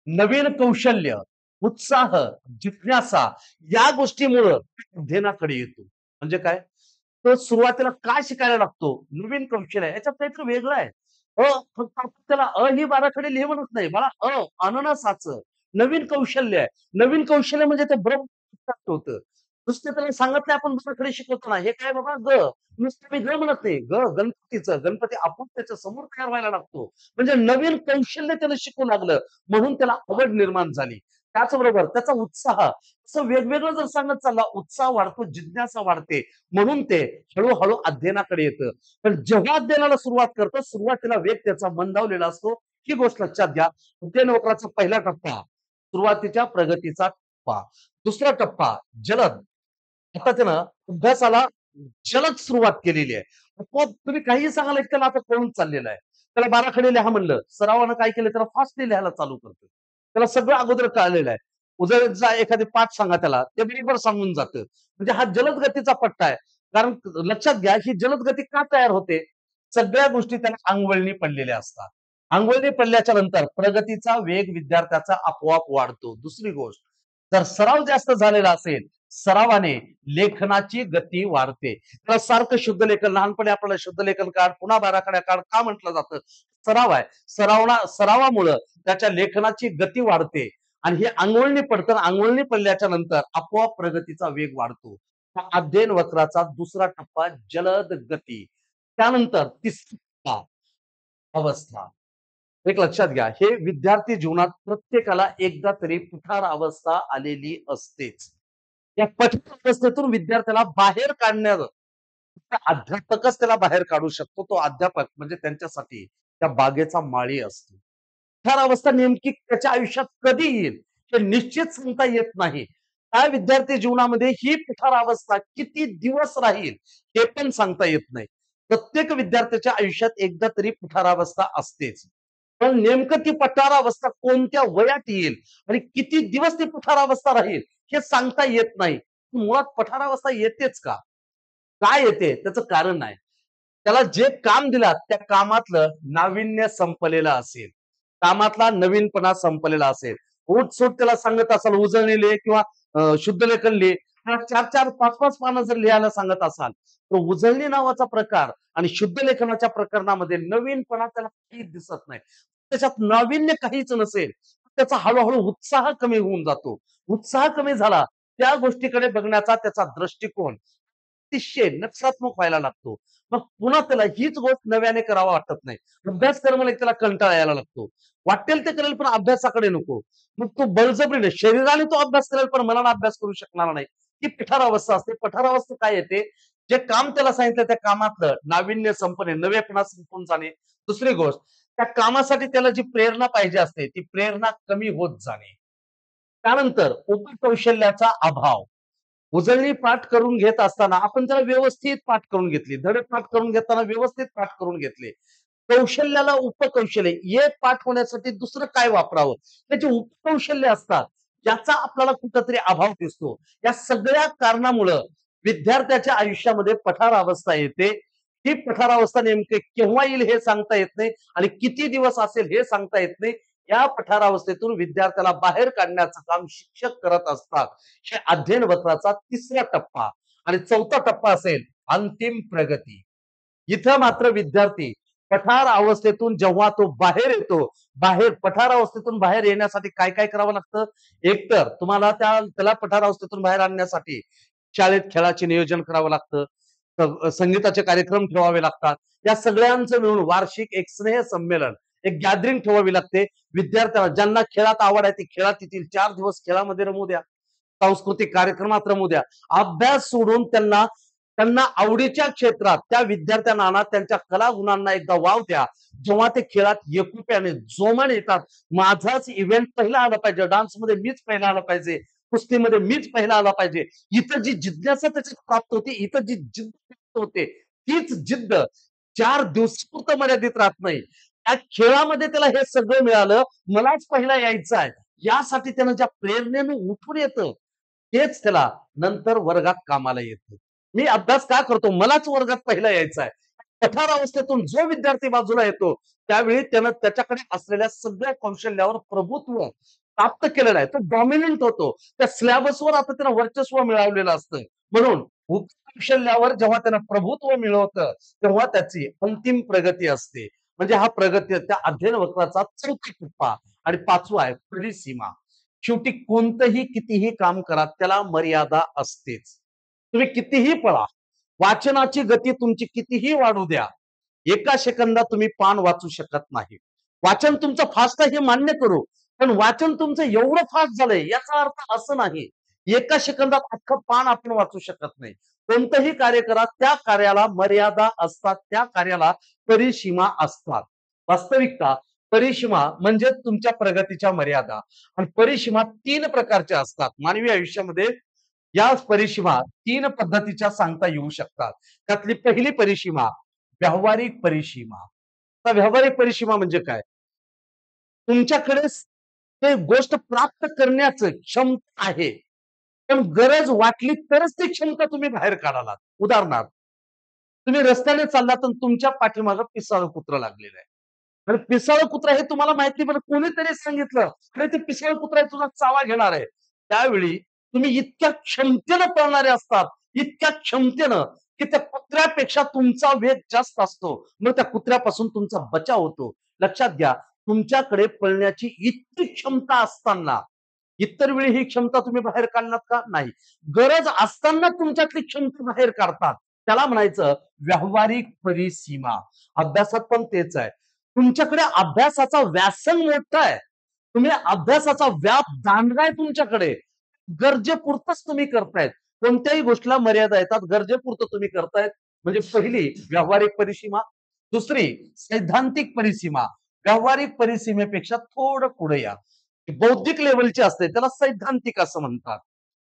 नवीन कौशल्य, उत्साह, जिज्ञासा या गोष्टीमुळं अध्ययनाकडे येतो. म्हणजे काय, तो सुरुवातीला काय शिकायला लागतो, नवीन कौशल्य आहे, याच्यात काहीतरी वेगळं आहे. फक्त आपण त्याला ही बाराखडी लिहि म्हणत नाही, मला अननसाचं नवीन कौशल्य आहे. नवीन कौशल्य म्हणजे ते ब्रह्म होतं. नुसते त्याला सांगत नाही आपण बाराखडी शिकवतो ना, हे काय बाबा नुसतं मी म्हणत नाही, गणपतीचं, गणपती आपोआप त्याच्या समोर तयार व्हायला लागतो. म्हणजे नवीन कौशल्य त्याला शिकू लागलं, म्हणून त्याला आवड निर्माण झाली. त्याचबरोबर त्याचा उत्साह असं वेगवेगळं जर सांगत चालला, उत्साह वाढतो, जिज्ञासा वाढते, म्हणून ते हळूहळू अध्ययनाकडे येतं. पण जेव्हा अध्ययनाला सुरुवात करतो, सुरुवातीला वेग त्याचा मंदावलेला असतो. ही गोष्ट लक्षात घ्या. अध्ययन वक्राचा पहिला टप्पा सुरुवातीच्या प्रगतीचा टप्पा. दुसरा टप्पा जलद. आता त्यानं अभ्यासाला जलद सुरुवात केलेली आहे. आपोआप तुम्ही काहीही सांगाल त्याला आता कळून चाललेलं आहे. त्याला बाराखडी लिहा म्हणलं, सरावानं काय केलं, त्याला फास्टली लिहायला चालू करतो. त्याला सगळं अगोदर कळलेलं आहे. उजळचा एखादी पाठ सांगा त्याला, ते बरोबर सांगून जातं. म्हणजे हा जलद गतीचा पट्टा आहे. कारण लक्षात घ्या, ही जलद गती का तयार होते, सगळ्या गोष्टी त्याला अंगवळणी पडलेल्या असतात. अंगवळणी पडल्याच्या नंतर प्रगतीचा वेग विद्यार्थ्याचा आपोआप वाढतो. दुसरी गोष्ट, जर सराव जास्त झालेला असेल, सरावाने लेखनाची गती वाढते. त्याला सारखं शुद्ध लेखन, लहानपणी आपल्याला शुद्ध लेखन काढ, पुन्हा बाराखड्या काढ का म्हटलं जातं, सराव आहे. सरावामुळं त्याच्या लेखनाची गती वाढते आणि हे अंगवळणी पडतं. अंगवळणी पडल्याच्या नंतर आपोआप प्रगतीचा वेग वाढतो. अध्ययन वक्राचा दुसरा टप्पा जलद गती. त्यानंतर तिसरा अवस्था. एक लक्षात घ्या, हे विद्यार्थी जीवनात प्रत्येकाला एकदा तरी पठार अवस्था आलेली असतेच. या पठार अवस्थेतून विद्यार्थ्याला बाहेर काढण्याचं अध्यापकच त्याला बाहेर काढू शकतो. तो अध्यापक म्हणजे त्यांच्यासाठी त्या बागेचा माळी असतो. कुठारावस्था नेमकी त्याच्या आयुष्यात कधी येईल हे निश्चित सांगता येत नाही. त्या विद्यार्थी जीवनामध्ये ही कुठारावस्था किती दिवस राहील हे पण सांगता येत नाही. प्रत्येक विद्यार्थ्याच्या आयुष्यात एकदा तरी कुठारावस्था असतेच. पण नेमकं ती कुठारावस्था कोणत्या वयात येईल आणि किती दिवस ती कुठारावस्था राहील हे सांगता येत नाही. मुळात कुठारावस्था येतेच का? काय येते? त्याचं कारण आहे. त्याला जे काम दिलं त्या कामातलं नाविन्य संपलेलं असेल. कामातला नवीनपणा संपलेला असेल. उठ-सूट त्याला सांगत असाल उजळणी लिहे किंवा शुद्धलेखन लिहे. हा 4-4, 5-5 पानं जर लिहायला सांगत असाल, तर उजळणी नावाचा प्रकार आणि शुद्ध लेखनाच्या प्रकरणामध्ये नवीनपणा त्याला काही दिसत नाही. त्याच्यात नाविन्य काहीच नसेल. त्याचा हळू उत्साह कमी होऊन जातो. उत्साह कमी झाला, त्या गोष्टीकडे बघण्याचा त्याचा दृष्टिकोन अतिशय नकारात्मक व्हायला लागतो. मग पुन्हा त्याला हीच गोष्ट नव्याने करावं वाटत नाही. अभ्यास कर म्हणलं की त्याला कंटाळा यायला लागतो. वाटेल ते करेल पण अभ्यासाकडे नको. मग तो बळजबरीने शरीराने तो अभ्यास करेल पण मनाने अभ्यास करू शकणार नाही. ही पिठारावस्था असते. पिठारावस्था काय येते? जे काम त्याला सांगितलं त्या कामातलं नाविन्य संपणे, नवेपणा संपून जाणे. दुसरी गोष्ट त्या कामासाठी त्याला जी प्रेरणा पाहिजे असते ती प्रेरणा कमी होत जाणे. त्यानंतर उपकौशल्याचा अभाव. उजळणी पाठ करून घेत असताना आपण त्याला व्यवस्थित पाठ करून घेतली. धडे पाठ करून घेताना व्यवस्थित पाठ करून घेतले. कौशल्याला उपकौशल्य एक पाठ होण्यासाठी दुसरं काय वापरावं? त्याचे उपकौशल्य असतात. याचा आपल्याला कुठेतरी अभाव दिसतो. या सगळ्या कारणामुळं विद्यार्थ्याच्या आयुष्यामध्ये पठारावस्था येते. ही पठारावस्था नेमके केव्हा येईल हे सांगता येत नाही आणि किती दिवस असेल हे सांगता येत नाही. या पठारावस्थेतून विद्यार्थ्याला बाहेर काढण्याचं काम शिक्षक करत असतात. हे अध्ययन वर्गाचा 3रा टप्पा आणि 4था टप्पा असेल अंतिम प्रगती. इथं मात्र विद्यार्थी पठार अवस्थेतून जेव्हा तो बाहेर येतो, पठार अवस्थेतून बाहेर येण्यासाठी काय काय करावं लागतं? एकतर तुम्हाला त्याला पठार अवस्थेतून बाहेर आणण्यासाठी शाळेत खेळाचे नियोजन करावं लागतं. संगीताचे कार्यक्रम ठेवावे लागतात. या सगळ्यांचं मिळून वार्षिक एक स्नेह संमेलन, एक गॅदरिंग ठेवावी लागते. विद्यार्थ्यांना ज्यांना खेळात आवड आहे, ते खेळात येतील. 4 दिवस खेळामध्ये रमू द्या. सांस्कृतिक कार्यक्रमात रमू द्या. अभ्यास सोडून त्यांना त्यांना आवडीच्या क्षेत्रात त्या विद्यार्थ्यांना त्यांच्या कलागुणांना एकदा वाव द्या. जेव्हा ते खेळात एकुप्याने जोमाने येतात, माझाच इव्हेंट पहिला आला पाहिजे, डान्समध्ये मीच पहिला आला पाहिजे, कुस्तीमध्ये मीच पहिला आला पाहिजे. इथं जी जिज्ञासा त्याच्यात प्राप्त होते, इथं जी जिद्द प्राप्त होते, तीच जिद्द 4 दिवसापुरतं मर्यादित राहत नाही. त्या खेळामध्ये त्याला हे सगळं मिळालं, मलाच पहिला यायचं आहे. यासाठी त्यानं ज्या प्रेरणेनं उठून येतं, तेच त्याला नंतर वर्गात कामाला येतं. मी अभ्यास का करतो? मलाच वर्गात पहिला यायचं आहे. कठार अवस्थेतून जो विद्यार्थी बाजूला येतो, त्यावेळी त्यानं त्याच्याकडे असलेल्या सगळ्या कौशल्यावर प्रभुत्व प्राप्त केलेलं आहे. तो डॉमिनंट होतो. त्या स्लॅबसवर आता त्याला वर्चस्व मिळवलेलं असतं. म्हणून कौशल्यावर जेव्हा त्यानं प्रभुत्व मिळवतं, तेव्हा त्याची अंतिम प्रगती असते. म्हणजे हा प्रगती त्या अध्ययन वक्राचा 4था टप्पा आणि 5वा आहे परिसीमा. शेवटी कोणतंही कितीही काम करा त्याला मर्यादा असतेच. तुम्ही कितीही पळा, वाचनाची गती तुमची कितीही वाढू द्या, एका सेकंदात तुम्ही पान वाचू शकत नाही. वाचन तुमचं फास्ट आहे हे मान्य करू, पण वाचन तुमचं एवढं फास्ट झालंय याचा अर्थ असं नाही एका सेकंदात अख्खं पान आपण वाचू शकत नाही. कोणतंही कार्य करा त्या कार्याला मर्यादा असतात, त्या कार्याला परिसीमा असतात. वास्तविकता परिसीमा म्हणजे तुमच्या प्रगतीच्या मर्यादा आणि परिसीमा 3 प्रकारच्या असतात मानवी आयुष्यामध्ये. या परिसीमा 3 पद्धतीच्या सांगता येऊ शकतात. त्यातली पहिली परिसीमा व्यावहारिक परिसीमा. आता व्यावहारिक परिसीमा म्हणजे काय? तुमच्याकडे ते गोष्ट प्राप्त करण्याचं क्षमता आहे. पण गरज वाटली तरच ती क्षमता तुम्ही बाहेर काढालात. उदाहरणार्थ, तुम्ही रस्त्याने चाललात आणि तुमच्या पाठीमागं पिसाळं कुत्रं लागलेलं आहे. आणि पिसाळं कुत्रा हे तुम्हाला माहिती पण कोणीतरी सांगितलं, अरे ते पिसाळं कुत्रा तुझा चावा घेणार आहे. त्यावेळी तुम्ही इतक्या क्षमतेनं पळणारे असतात, इतक्या क्षमतेनं की त्या कुत्र्यापेक्षा तुमचा वेग जास्त असतो. मग त्या कुत्र्यापासून तुमचा बचाव होतो. लक्षात घ्या, तुमच्याकडे पळण्याची इतकी क्षमता असताना इतर वेळी ही क्षमता तुम्ही बाहेर काढलात का? नाही. गरज असताना तुमच्यातली क्षमता बाहेर काढतात. त्याला म्हणायचं व्यावहारिक परिसीमा. अभ्यासात पण तेच आहे. तुमच्याकडे अभ्यासाचा व्यासंग मोठा आहे. तुम्ही अभ्यासाचा व्याप दांडगाय तुमच्याकडे. गरजेपुरतच तुम्ही करतायत. कोणत्याही गोष्टीला मर्यादा येतात. गरजेपुरतं तुम्ही करतायत. म्हणजे पहिली व्यावहारिक परिसीमा. दुसरी सैद्धांतिक परिसीमा. व्यावहारिक परिसीमेपेक्षा थोडं पुढे या. बौद्धिक लेवलचे असते त्याला सैद्धांतिक असं म्हणतात.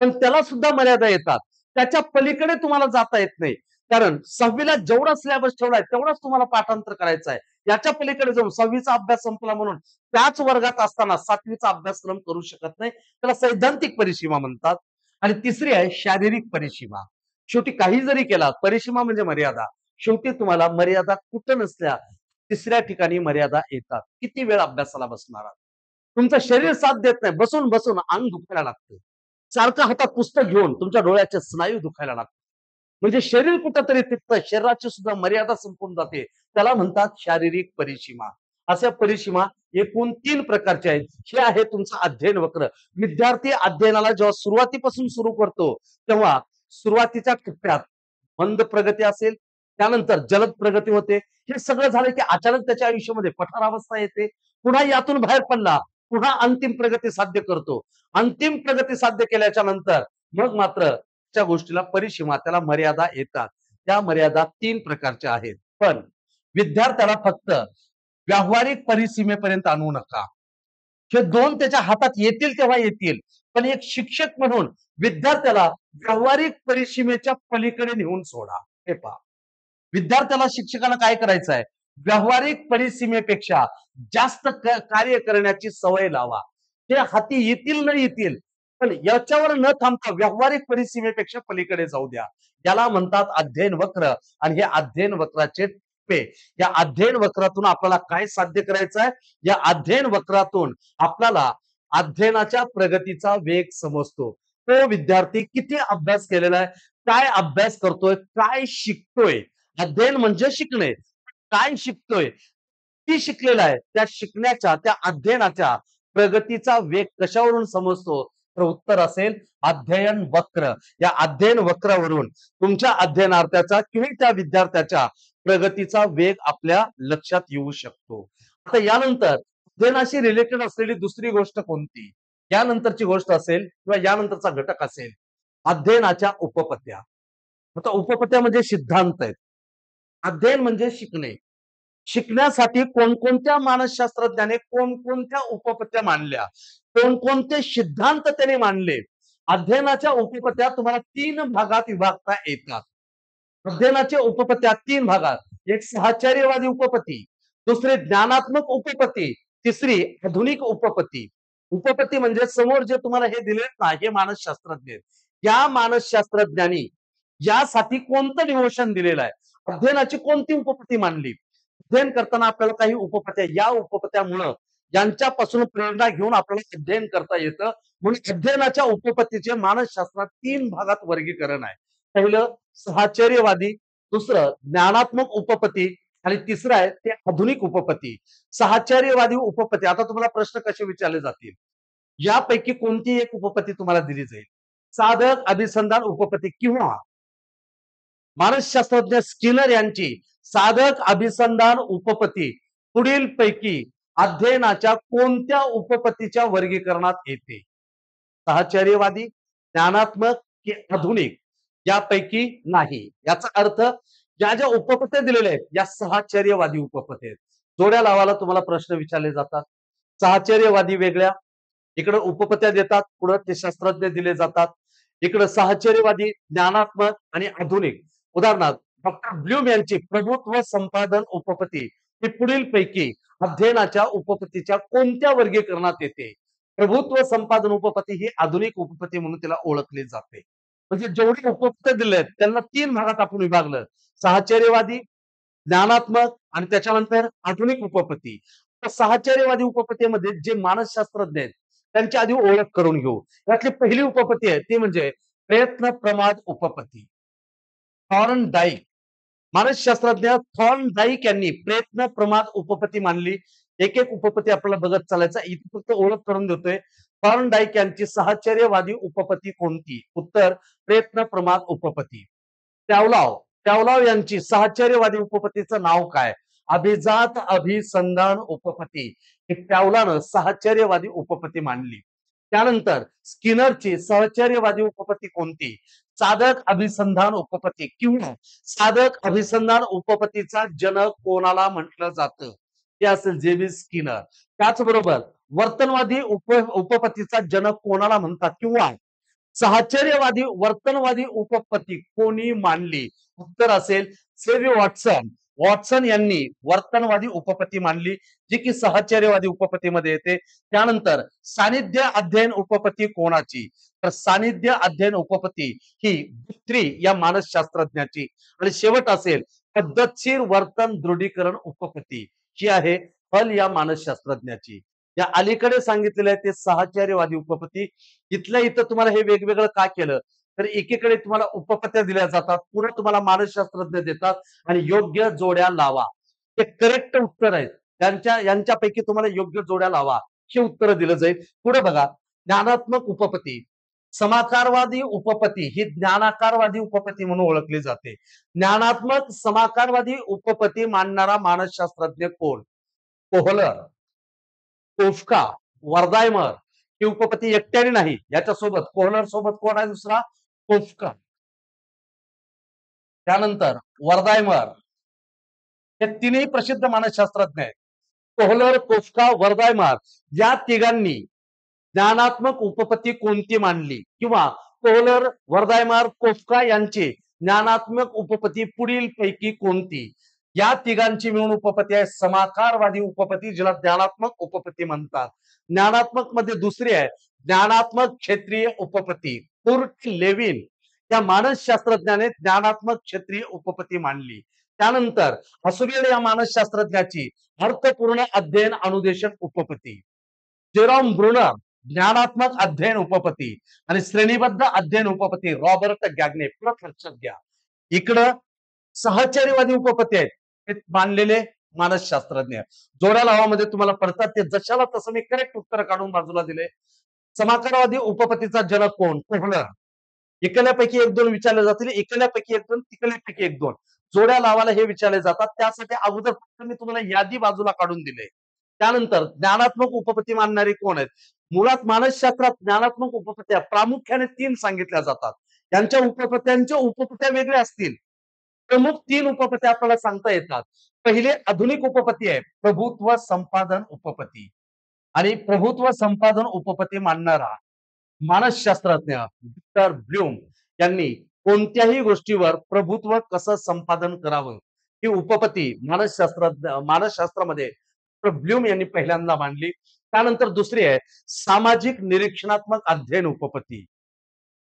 पण त्याला सुद्धा मर्यादा येतात. त्याच्या पलीकडे तुम्हाला जाता येत नाही. कारण 6वीला जेवढा सिलेबस ठेवलाय तेवढाच तुम्हाला पाठांतर करायचं आहे. याच्या पलीकडे जाऊन 6वीचा अभ्यास संपला म्हणून त्याच वर्गात असताना 7वीचा अभ्यासक्रम करू शकत नाही. त्याला सैद्धांतिक परिसीमा म्हणतात. आणि तिसरी आहे शारीरिक परिसीमा. शेवटी काही जरी केला परिसीमा म्हणजे मर्यादा. शेवटी तुम्हाला मर्यादा कुठं नसल्या तिसऱ्या ठिकाणी मर्यादा येतात. किती वेळ अभ्यासाला बसणार आहात? तुमचं शरीर साथ देत नाही. बसून बसून अंग दुखायला लागतं. सारखं हातात पुस्तक घेऊन तुमच्या डोळ्याचे स्नायू दुखायला लागतात. म्हणजे शरीर कुठंतरी तिथं शरीराची सुद्धा मर्यादा संपून जाते. त्याला म्हणतात शारीरिक परिसीमा. अशा परिसीमा एकूण 3 प्रकारच्या आहेत. हे आहे तुमचं अध्ययन वक्र. विद्यार्थी अध्ययनाला जेव्हा सुरुवातीपासून सुरू करतो, तेव्हा सुरुवातीच्या टप्प्यात मंद प्रगती असेल, त्यानंतर जलद प्रगती होते. हे सगळं झालं की अचानक त्याच्या आयुष्यामध्ये पठारावस्था येते. पुन्हा यातून बाहेर पडला, पुन्हा अंतिम प्रगती साध्य करतो. अंतिम प्रगती साध्य केल्याच्या नंतर मग मात्र त्या गोष्टीला परिसीमा त्याला मर्यादा येतात. त्या मर्यादा 3 प्रकारच्या आहेत. पण विद्यार्थ्याला फक्त व्यावहारिक परिसीमेपर्यंत आणू नका. हे 2 त्याच्या हातात येतील तेव्हा येतील. पण एक शिक्षक म्हणून विद्यार्थ्याला व्यावहारिक परिसीमेच्या पलीकडे नेऊन सोडा. हे पहा. विद्यार्थ्याला शिक्षकाला काय करायचं आहे? व्यावहारिक परिसीमेपेक्षा जास्त कार्य करण्याची सवय लावा. ते हाती येतील न येतील, पण याच्यावर न थांबता व्यावहारिक परिसीमेपेक्षा पलीकडे जाऊ द्या. याला म्हणतात अध्ययन वक्र. आणि हे अध्ययन वक्राचे टप्पे. या अध्ययन वक्रातून आपल्याला काय साध्य करायचं आहे? या अध्ययन वक्रातून आपल्याला अध्ययनाच्या प्रगतीचा वेग समजतो. तो विद्यार्थी किती अभ्यास केलेला आहे, काय अभ्यास करतोय, काय शिकतोय. अध्ययन म्हणजे शिकणे. काय शिकतोय, किती शिकलेला आहे, त्या शिकण्याच्या त्या अध्ययनाच्या प्रगतीचा वेग कशावरून समजतो? तर उत्तर असेल अध्ययन वक्र. या अध्ययन वक्रावरून तुमच्या अध्ययनार्थ्याचा किंवा त्या विद्यार्थ्याच्या प्रगतीचा वेग आपल्या लक्षात येऊ शकतो. आता यानंतर अध्ययनाशी रिलेटेड असलेली दुसरी गोष्ट कोणती? यानंतरची गोष्ट असेल किंवा यानंतरचा घटक असेल अध्ययनाच्या उपपत्त्या. आता उपपत्त्या म्हणजे सिद्धांत आहेत. अध्ययन म्हणजे शिकणे. शिकण्यासाठी कोणकोणत्या मानसशास्त्रज्ञाने कोणकोणत्या उपपत्त्या मांडल्या, कोणकोणते सिद्धांत त्याने मांडले. अध्ययनाच्या उपपत्त्या तुम्हाला 3 भागात विभागता येतात. अध्ययनाचे उपपत्त्या 3 भागात. एक साहचर्यवादी उपपत्ती, दुसरी ज्ञानात्मक उपपत्ती, तिसरी आधुनिक उपपत्ती. उपपत्ती म्हणजे समोर जे तुम्हाला हे दिले ना, हे मानसशास्त्रज्ञ. या मानसशास्त्रज्ञांनी यासाठी कोणतं डिव्होशन दिलेलं आहे? अध्ययनाची कोणती उपपत्ती मांडली? अध्ययन करताना आपल्याला काही उपपत्त्या, या उपपत्त्यामुळं यांच्यापासून प्रेरणा घेऊन आपल्याला अध्ययन करता येतं. म्हणून अध्ययनाच्या उपपत्तीचे मानसशास्त्रात 3 भागात वर्गीकरण आहे. पहिलं साहचर्यवादी, दुसरं ज्ञानात्मक उपपत्ती आणि तिसरं आहे ते आधुनिक उपपत्ती. साहचर्यवादी उपपत्ती. आता तुम्हाला प्रश्न कसे विचारले जातील? यापैकी कोणती एक उपपत्ती तुम्हाला दिली जाईल? साधक अभिसंधान उपपत्ती किंवा मानसशास्त्रज्ञ स्किनर यांची साधक अभिसंधान उपपत्ती पुढील पैकी अध्ययनाच्या कोणत्या उपपत्तीच्या वर्गीकरणात येते? साहचर्यवादी, ज्ञानात्मक की आधुनिक? यापैकी नाही. याचा अर्थ ज्या ज्या उपपत्त्या दिलेल्या आहेत या साहचर्यवादी उपपत्त्या आहेत. जोड्या लावायला तुम्हाला प्रश्न विचारले जातात. साहचर्यवादी वेगळ्या, इकडे उपपत्त्या देतात, पुढे ते शास्त्रज्ञ दिले जातात. इकडे साहचर्यवादी, ज्ञानात्मक आणि आधुनिक. उदाहरणार्थ डॉक्टर ब्लूम यांची प्रभुत्व संपादन उपपत्ती ही पुढील पैकी अध्ययनाच्या उपपत्तीच्या कोणत्या वर्गीकरणात येते? प्रभुत्व संपादन उपपत्ती ही आधुनिक उपपत्ती म्हणून तिला ओळखली जाते. म्हणजे जेवढी उपपत्त्या दिल्या आहेत त्यांना 3 भागात आपण विभागलं. साहचर्यवादी, ज्ञानात्मक आणि त्याच्यानंतर आधुनिक उपपत्ती. साहचर्यवादी उपपत्तीमध्ये जे मानसशास्त्रज्ञ आहेत त्यांची आधी ओळख करून घेऊ. यातली पहिली उपपत्ती आहे ती म्हणजे प्रयत्न प्रमाद उपपत्ती. थॉर्नडाईक, मानसशास्त्रज्ञ थॉर्नडाईक यांनी प्रयत्न प्रमाद उपपत्ती मांडली. एक एक उपपत्ती आपल्याला बघत चालायचा. इथे फक्त ओळख करून देतोय. थॉर्नडाईक यांची साहचर्यवादी उपपत्ती कोणती? उत्तर प्रयत्न प्रमाद उपपत्ती. टॅवलॉव यांची साहचर्यवादी उपपत्तीचं नाव काय? अभिजात अभिसंधान उपपत्ती. ही टॅवलॉनं साहचर्यवादी उपपत्ती मांडली. त्यानंतर स्किनरची साहचर्यवादी उपपत्ती कोणती? साधक अभिसंधान उपपत्ती किंवा साधक अभिसंधान उपपत्तीचा जनक कोणाला म्हटलं जातं? ते असेल जे बी स्किनर. त्याचबरोबर वर्तनवादी उपपत्तीचा जनक कोणाला म्हणतात किंवा साहचर्यवादी वर्तनवादी उपपत्ती कोणी मांडली? उत्तर असेल से. वॉटसन. वॉटसन यांनी वर्तनवादी उपपत्ती मांडली, जी की साहचर्यवादी उपपत्तीमध्ये येते. त्यानंतर सानिध्य अध्ययन उपपत्ती कोणाची? तर सानिध्य अध्ययन उपपत्ती ही गुथ्री या मानसशास्त्रज्ञाची. आणि शेवट असेल पद्धतशीर वर्तन दृढीकरण उपपत्ती, जी आहे हल या मानसशास्त्रज्ञाची. या अलीकडे सांगितलेलं आहे ते साहचर्यवादी उपपत्ती. इथल्या इथं तुम्हाला हे वेगवेगळं का केलं? तर एकीकडे तुम्हाला उपपत्त्या दिल्या जातात, पुढे तुम्हाला मानसशास्त्रज्ञ देतात आणि योग्य जोड्या लावा. ते करेक्ट उत्तर आहेत. यांच्यापैकी तुम्हाला योग्य जोड्या लावा हे उत्तर दिलं जाईल. पुढे बघा, ज्ञानात्मक उपपत्ती. समाकारवादी उपपत्ती ही ज्ञानाकारवादी उपपत्ती म्हणून ओळखली जाते. ज्ञानात्मक समाकारवादी उपपत्ती मांडणारा मानसशास्त्रज्ञ कोण? कोहलर, कोफ्का, वर्धायमर. ही उपपत्ती एकट्याने नाही, याच्यासोबत कोहलर सोबत कोण आहे दुसरा? कोफ्का. त्यानंतर वर्धायमर. हे तीनही प्रसिद्ध मानसशास्त्रज्ञ आहेत. कोहलर, कोफ्का, वर्धायमर या तिघांनी ज्ञानात्मक उपपत्ती कोणती मांडली किंवा कोहलर, वर्धायमर, कोफ्का यांची ज्ञानात्मक उपपत्ती पुढील पैकी कोणती? या तिघांची मिळून उपपत्ती आहे समाकारवादी उपपत्ती, जिला ज्ञानात्मक उपपत्ती म्हणतात. ज्ञानात्मक मध्ये दुसरी आहे ज्ञानात्मक क्षेत्रीय उपपत्ती. कुर्ट लेविन या मानसशास्त्रज्ञाने ज्ञानात्मक क्षेत्रीय उपपत्ती मांडली. त्यानंतर असुबेल या मानसशास्त्रज्ञाची अर्थपूर्ण अध्ययन अनुदेशन उपपत्ती. जेरॉम ब्रुनर ज्ञानात्मक अध्ययन उपपत्ती आणि श्रेणीबद्ध अध्ययन उपपत्ती रॉबर्ट गॅग्ने. परत लक्षात घ्या, इकडं सहचर्यवादी उपपत्ती आहेत हे मानलेले मानसशास्त्रज्ञ. जोड्या लावामध्ये तुम्हाला पडतात ते जशाला तसं मी करेक्ट उत्तर काढून बाजूला दिले. समाकारवादी उपपत्तीचा जनक कोण? कोहलर. इकल्यापैकी एक दोन विचारले जातील, इकल्यापैकी एक दोन, तिकल्यापैकी एक दोन. जोड्या लावायला हे विचारले जातात. त्यासाठी अगोदर फक्त मी तुम्हाला यादी बाजूला काढून दिले. त्यानंतर ज्ञानात्मक उपपत्ती मानणारे कोण आहेत? मुळात मानसशास्त्रात ज्ञानात्मक उपपत्त्या प्रामुख्याने 3 सांगितल्या जातात. त्यांच्या उपपत्त्या वेगळ्या असतील. प्रमुख 3 उपपत्त्या आपल्याला सांगता येतात. पहिले आधुनिक उपपत्ती आहे प्रभुत्व संपादन उपपत्ती. आणि प्रभुत्व संपादन उपपत्ती मांडणारा मानसशास्त्रज्ञ विक्टर ब्लूम यांनी कोणत्याही गोष्टीवर प्रभुत्व कसं संपादन करावं ही उपपत्ती मानसशास्त्रामध्ये ब्लूम यांनी पहिल्यांदा मांडली. त्यानंतर दुसरी आहे सामाजिक निरीक्षणात्मक अध्ययन उपपत्ती.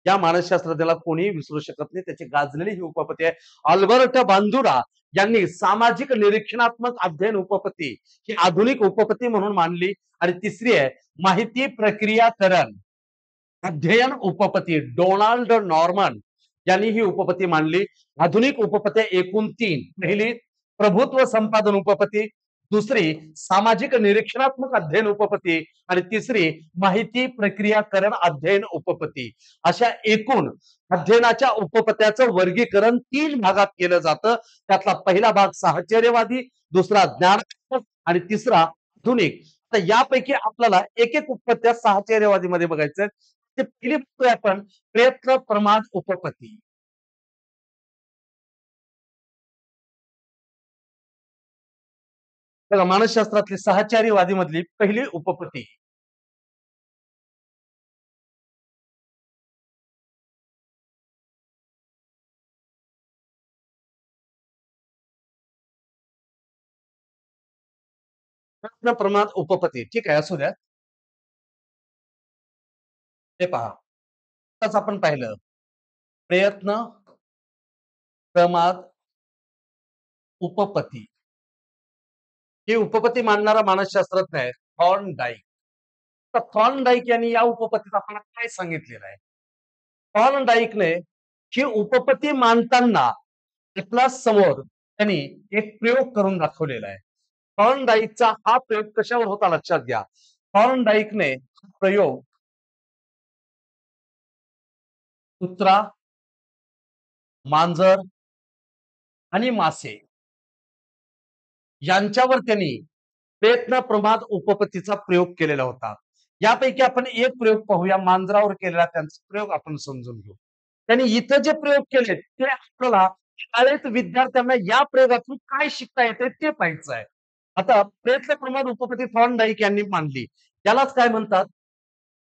या मानसशास्त्रज्ञाला कोणीही विसरू शकत नाही, त्याची गाजलेली ही उपपत्ती आहे. अल्बर्ट बांदुरा यांनी सामाजिक निरीक्षणात्मक अध्ययन उपपत्ती ही आधुनिक उपपत्ती म्हणून मांडली. आणि तिसरी आहे माहिती प्रक्रियाकरण अध्ययन उपपत्ती. डोनाल्ड नॉर्मन यांनी ही उपपत्ती मांडली. आधुनिक उपपत्त्या एकूण 3. पहिली प्रभुत्व संपादन उपपत्ती, दुसरी सामाजिक निरीक्षणात्मक अध्ययन उपपत्ती आणि तिसरी माहिती प्रक्रियाकरण अध्ययन उपपत्ती. अशा एकूण अध्ययनाच्या उपपत्त्याचं वर्गीकरण 3 भागात केलं जातं. त्यातला पहिला भाग साहचर्यवादी, दुसरा ज्ञानात्मक आणि तिसरा आधुनिक. तर यापैकी आपल्याला एक एक उपपत्त्या साहचर्यवादीमध्ये बघायचं. ते पहिली बघतोय आपण प्रयत्न प्रमाद उपपत्ती. बघा मानसशास्त्रातली साहचर्यवादी मधली पहिली उपपत्ती. प्रयत्न प्रमाद उपपत्ती. ठीक आहे, असू द्या. हे पहा, आताच आपण पाहिलं प्रयत्न प्रमाद उपपत्ती. ही उपपत्ती मांडणारा मानसशास्त्रज्ञ आहे थॉर्नडाईक. तर थॉर्नडाईक यांनी या उपपत्तीत आपल्याला काय सांगितलेलं आहे? थॉर्नडाईकने ही उपपत्ती मांडताना आपल्या समोर त्यांनी एक प्रयोग करून दाखवलेला आहे. थॉर्नडाईकचा हा प्रयोग कशावर होता लक्षात घ्या. थॉर्नडाईकने प्रयोग कुत्रा, मांजर आणि मासे यांच्यावर त्यांनी प्रयत्न प्रमाद उपपत्तीचा प्रयोग केलेला होता. यापैकी आपण एक प्रयोग पाहूया. मांजरावर केलेला त्यांचा प्रयोग आपण समजून घेऊ. त्यांनी इथं जे प्रयोग केले ते आपल्याला शाळेत विद्यार्थ्यांना या प्रयोगातून काय शिकता येते ते पाहायचं आहे. आता प्रयत्न प्रमाण उपपत्ती थॉर्नडाईक यांनी मांडली. यालाच काय म्हणतात?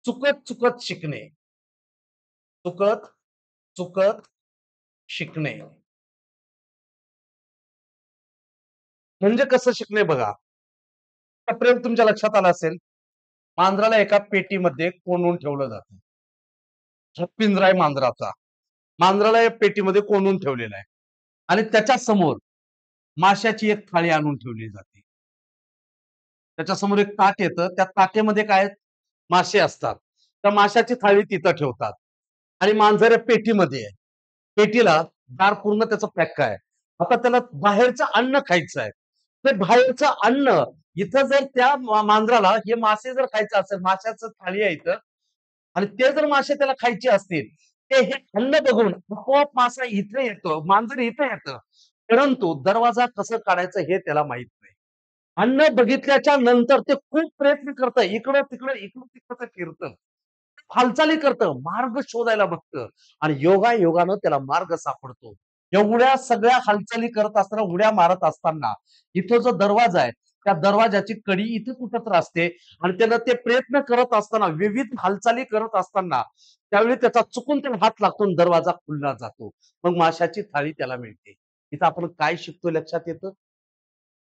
चुकत चुकत शिकणे. चुकत चुकत शिकणे. म्हणजे कसं शिकणे बघा. आतापर्यंत तुमच्या लक्षात आलं असेल, मांजराला एका पेटीमध्ये कोंडून ठेवलं जातं. हा पिंजरा आहे मांजराचा. मांजराला या पेटीमध्ये कोंडून ठेवलेला आहे आणि त्याच्या समोर माशाची एक थाळी आणून ठेवली जाते. त्याच्यासमोर एक ताट येतं. त्या ताटेमध्ये काय मासे असतात. त्या माशाची थाळी तिथं ठेवतात आणि मांजर या पेटीमध्ये आहे. पेटीला दार पूर्ण त्याचं पॅक आहे. आता त्याला बाहेरचं अन्न खायचं आहे. ते बाहेरचं अन्न इथं जर त्या मांजराला हे मासे जर खायचं असेल, माशाचं थाळी आहे इथं आणि ते जर मासे त्याला खायचे असतील, ते हे अन्न बघून आपोआप मासा इथे येतो, मांजर इथे येतं. परंतु दरवाजा कसं काढायचं हे त्याला माहित नाही. अन्न बघितल्याच्या नंतर ते खूप प्रयत्न करतं. इकडं-तिकडं फिरतं. हालचाली करतं, मार्ग शोधायला बघतं आणि योगायोगानं त्याला मार्ग सापडतो. एवढ्या सगळ्या हालचाली करत असताना, उड्या मारत असताना, इथं जो दरवाजा आहे, त्या दरवाजाची कडी इथे कुठेतरी असते आणि त्याला ते प्रयत्न करत असताना, विविध हालचाली करत असताना, त्यावेळी त्याचा चुकून त्याला हात लागतो आणि दरवाजा खुलला जातो. मग माशाची थाळी त्याला मिळते. इथं आपण काय शिकतो लक्षात येतं?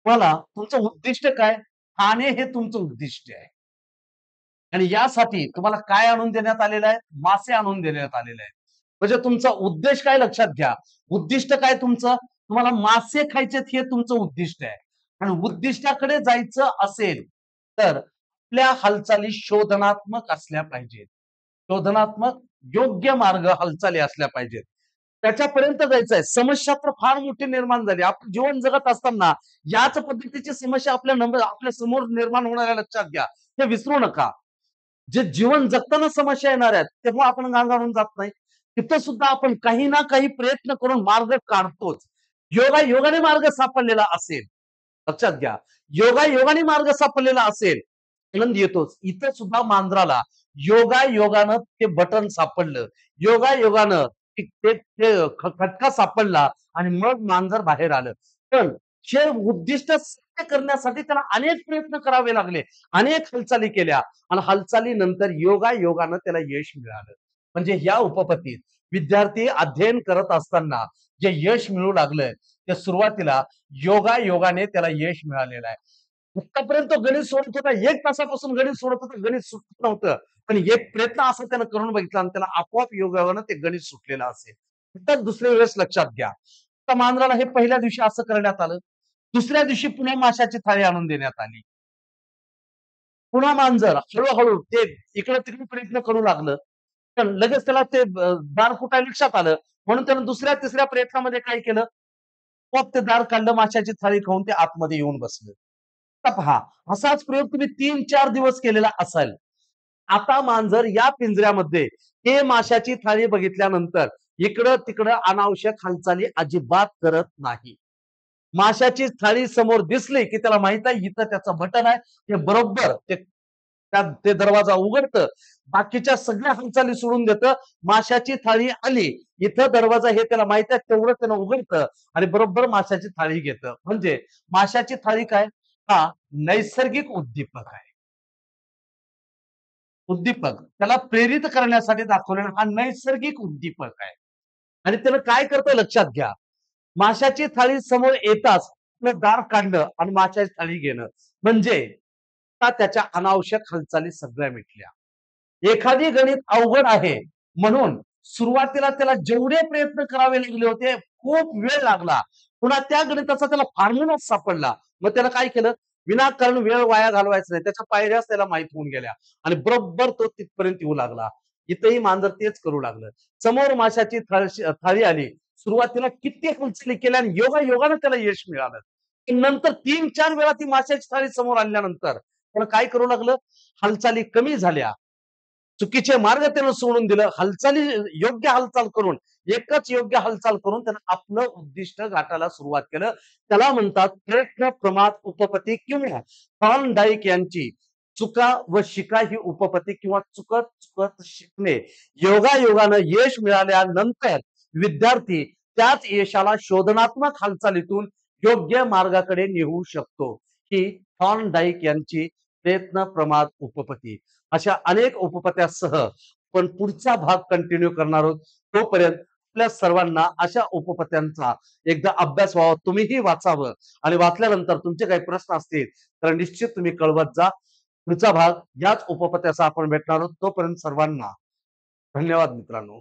तुम्हाला तुमचं उद्दिष्ट काय? खाणे हे तुमचं उद्दिष्ट आहे. आणि यासाठी तुम्हाला काय आणून देण्यात आलेलं आहे? मासे आणून देण्यात आलेले आहेत. म्हणजे तुमचा उद्देश काय लक्षात घ्या. उद्दिष्ट काय तुमचं? तुम्हाला मासे खायचेत हे तुमचं उद्दिष्ट आहे. आणि उद्दिष्टाकडे जायचं असेल, तर आपल्या हालचाली शोधनात्मक असल्या पाहिजेत. शोधनात्मक योग्य मार्ग हालचाली असल्या पाहिजेत. त्याच्यापर्यंत जायचंय. समस्या तर फार मोठी निर्माण झाली. आपण जीवन जगत असताना याच पद्धतीची समस्या आपल्या समोर निर्माण होणाऱ्या लक्षात घ्या. हे विसरू नका. जे जीवन जगताना समस्या येणार आहेत, तेव्हा आपण गांगारून जात नाही. तिथं सुद्धा आपण काही ना काही प्रयत्न करून मार्ग काढतोच. योगायोगाने मार्ग सापडलेला असेल, लक्षात घ्या. योगायोगाने मार्ग सापडलेला असेल, आनंद येतोच. इथं सुद्धा मांजराला योगायोगानं ते बटन सापडलं. योगायोगानं खटका सापडला आणि मग मांजर बाहेर आलं. पण हे उद्दिष्ट साध्य करण्यासाठी त्याला अनेक प्रयत्न करावे लागले. अनेक हालचाली केल्या आणि हालचालीनंतर योगायोगानं त्याला यश मिळालं. म्हणजे या उपपत्तीत विद्यार्थी अध्ययन करत असताना जे यश मिळू लागलंय, ते सुरुवातीला योगायोगाने त्याला यश मिळालेलं आहे. आतापर्यंत तो गणित सोडत होता. 1 तासापासून गणित सोडत होता. गणित सुटत नव्हतं. पण एक प्रयत्न असा त्यानं करून बघितला आणि त्याला आपोआप योगायोगानं ते गणित सुटलेलं असेल. तर दुसऱ्या वेळेस लक्षात घ्या. आता मांजराला हे पहिल्या दिवशी असं करण्यात आलं. दुसऱ्या दिवशी पुन्हा माशाची थाळी आणून देण्यात आली. पुन्हा मांजर हळू-हळू ते इकडे-तिकडे प्रयत्न करू लागलं. पण लगेच त्याला ते दार कुठाय लक्षात आलं. म्हणून त्यानं दुसऱ्या-तिसऱ्या प्रयत्नामध्ये काय केलं? मग ते दार काढलं, माशाची थाळी खाऊन ते आतमध्ये येऊन बसलं. आता पहा, असाच प्रयोग तुम्ही 3-4 दिवस केलेला असाल. आता मांजर या पिंजऱ्यामध्ये हे माशाची थाळी बघितल्यानंतर इकडं-तिकडं अनावश्यक हालचाली अजिबात करत नाही. माशाची थाळी समोर दिसली, की त्याला माहित आहे इथं त्याचं बटन आहे. ते बरोबर ते दरवाजा उघडतं. बाकीच्या सगळ्या हालचाली सोडून देतं. माशाची थाळी आली, इथं दरवाजा हे त्याला माहित आहे तेवढं त्यानं उघडतं आणि बरोबर माशाची थाळी घेतं. म्हणजे माशाची थाळी काय? हा नैसर्गिक उद्दीपक आहे. उद्दीपक त्याला प्रेरित करण्यासाठी दाखवलेला हा नैसर्गिक उद्दीपक आहे. आणि त्यानं काय करतं लक्षात घ्या. माशाची थाळी समोर येताच आपलं दार काढणं आणि माशाची थाळी घेणं. म्हणजे आता त्याच्या अनावश्यक हालचाली सगळ्या मिटल्या. एखादी गणित अवघड आहे म्हणून सुरुवातीला त्याला जेवढे प्रयत्न करावे लागले होते, खूप वेळ लागला. पुन्हा त्या गणिताचा त्याला फॉर्म्युलाच सापडला. मग त्यानं काय केलं? विनाकारण वेळ वाया घालवायचा नाही. त्याच्या पायऱ्याच त्याला माहीत होऊन गेल्या आणि बरोबर तो तिथपर्यंत येऊ लागला. इथंही मांजर तेच करू लागलं. समोर माशाची थाळी आली. सुरुवातीला किती हालचाली केल्या आणि योगायोगानं त्याला यश मिळालं. नंतर 3-4 वेळा ती माशाची थाळी समोर आणल्यानंतर त्यानं काय करू लागलं? हालचाली कमी झाल्या. चुकीचे मार्ग त्यानं सोडून दिलं. योग्य हालचाल करून, एकच योग्य हालचाल करून त्यानं आपलं उद्दिष्ट गाठायला सुरुवात केलं. त्याला म्हणतात प्रयत्न, प्रमाद, उपपत्ती किंवा थॉर्नडाईक यांची चुका व शिका ही उपपत्ती किंवा चुकत चुकत शिकणे. योगायोगानं यश मिळाल्यानंतर विद्यार्थी त्याच यशाला शोधनात्मक हालचालीतून योग्य मार्गाकडे नेऊ शकतो. की थॉर्नडाईक यांची प्रयत्न प्रमाद उपपत्ती अशा अनेक उपपत्यासह पण पुढचा भाग कंटिन्यू करणार आहोत. तोपर्यंत आपल्या सर्वांना अशा उपपत्यांचा एकदा अभ्यास व्हावा, तुम्हीही वाचावं आणि वाचल्यानंतर तुमचे काही प्रश्न असतील तर निश्चित तुम्ही कळवत जा. पुढचा भाग याच उपपत्याचा आपण भेटणार आहोत. तोपर्यंत सर्वांना धन्यवाद मित्रांनो.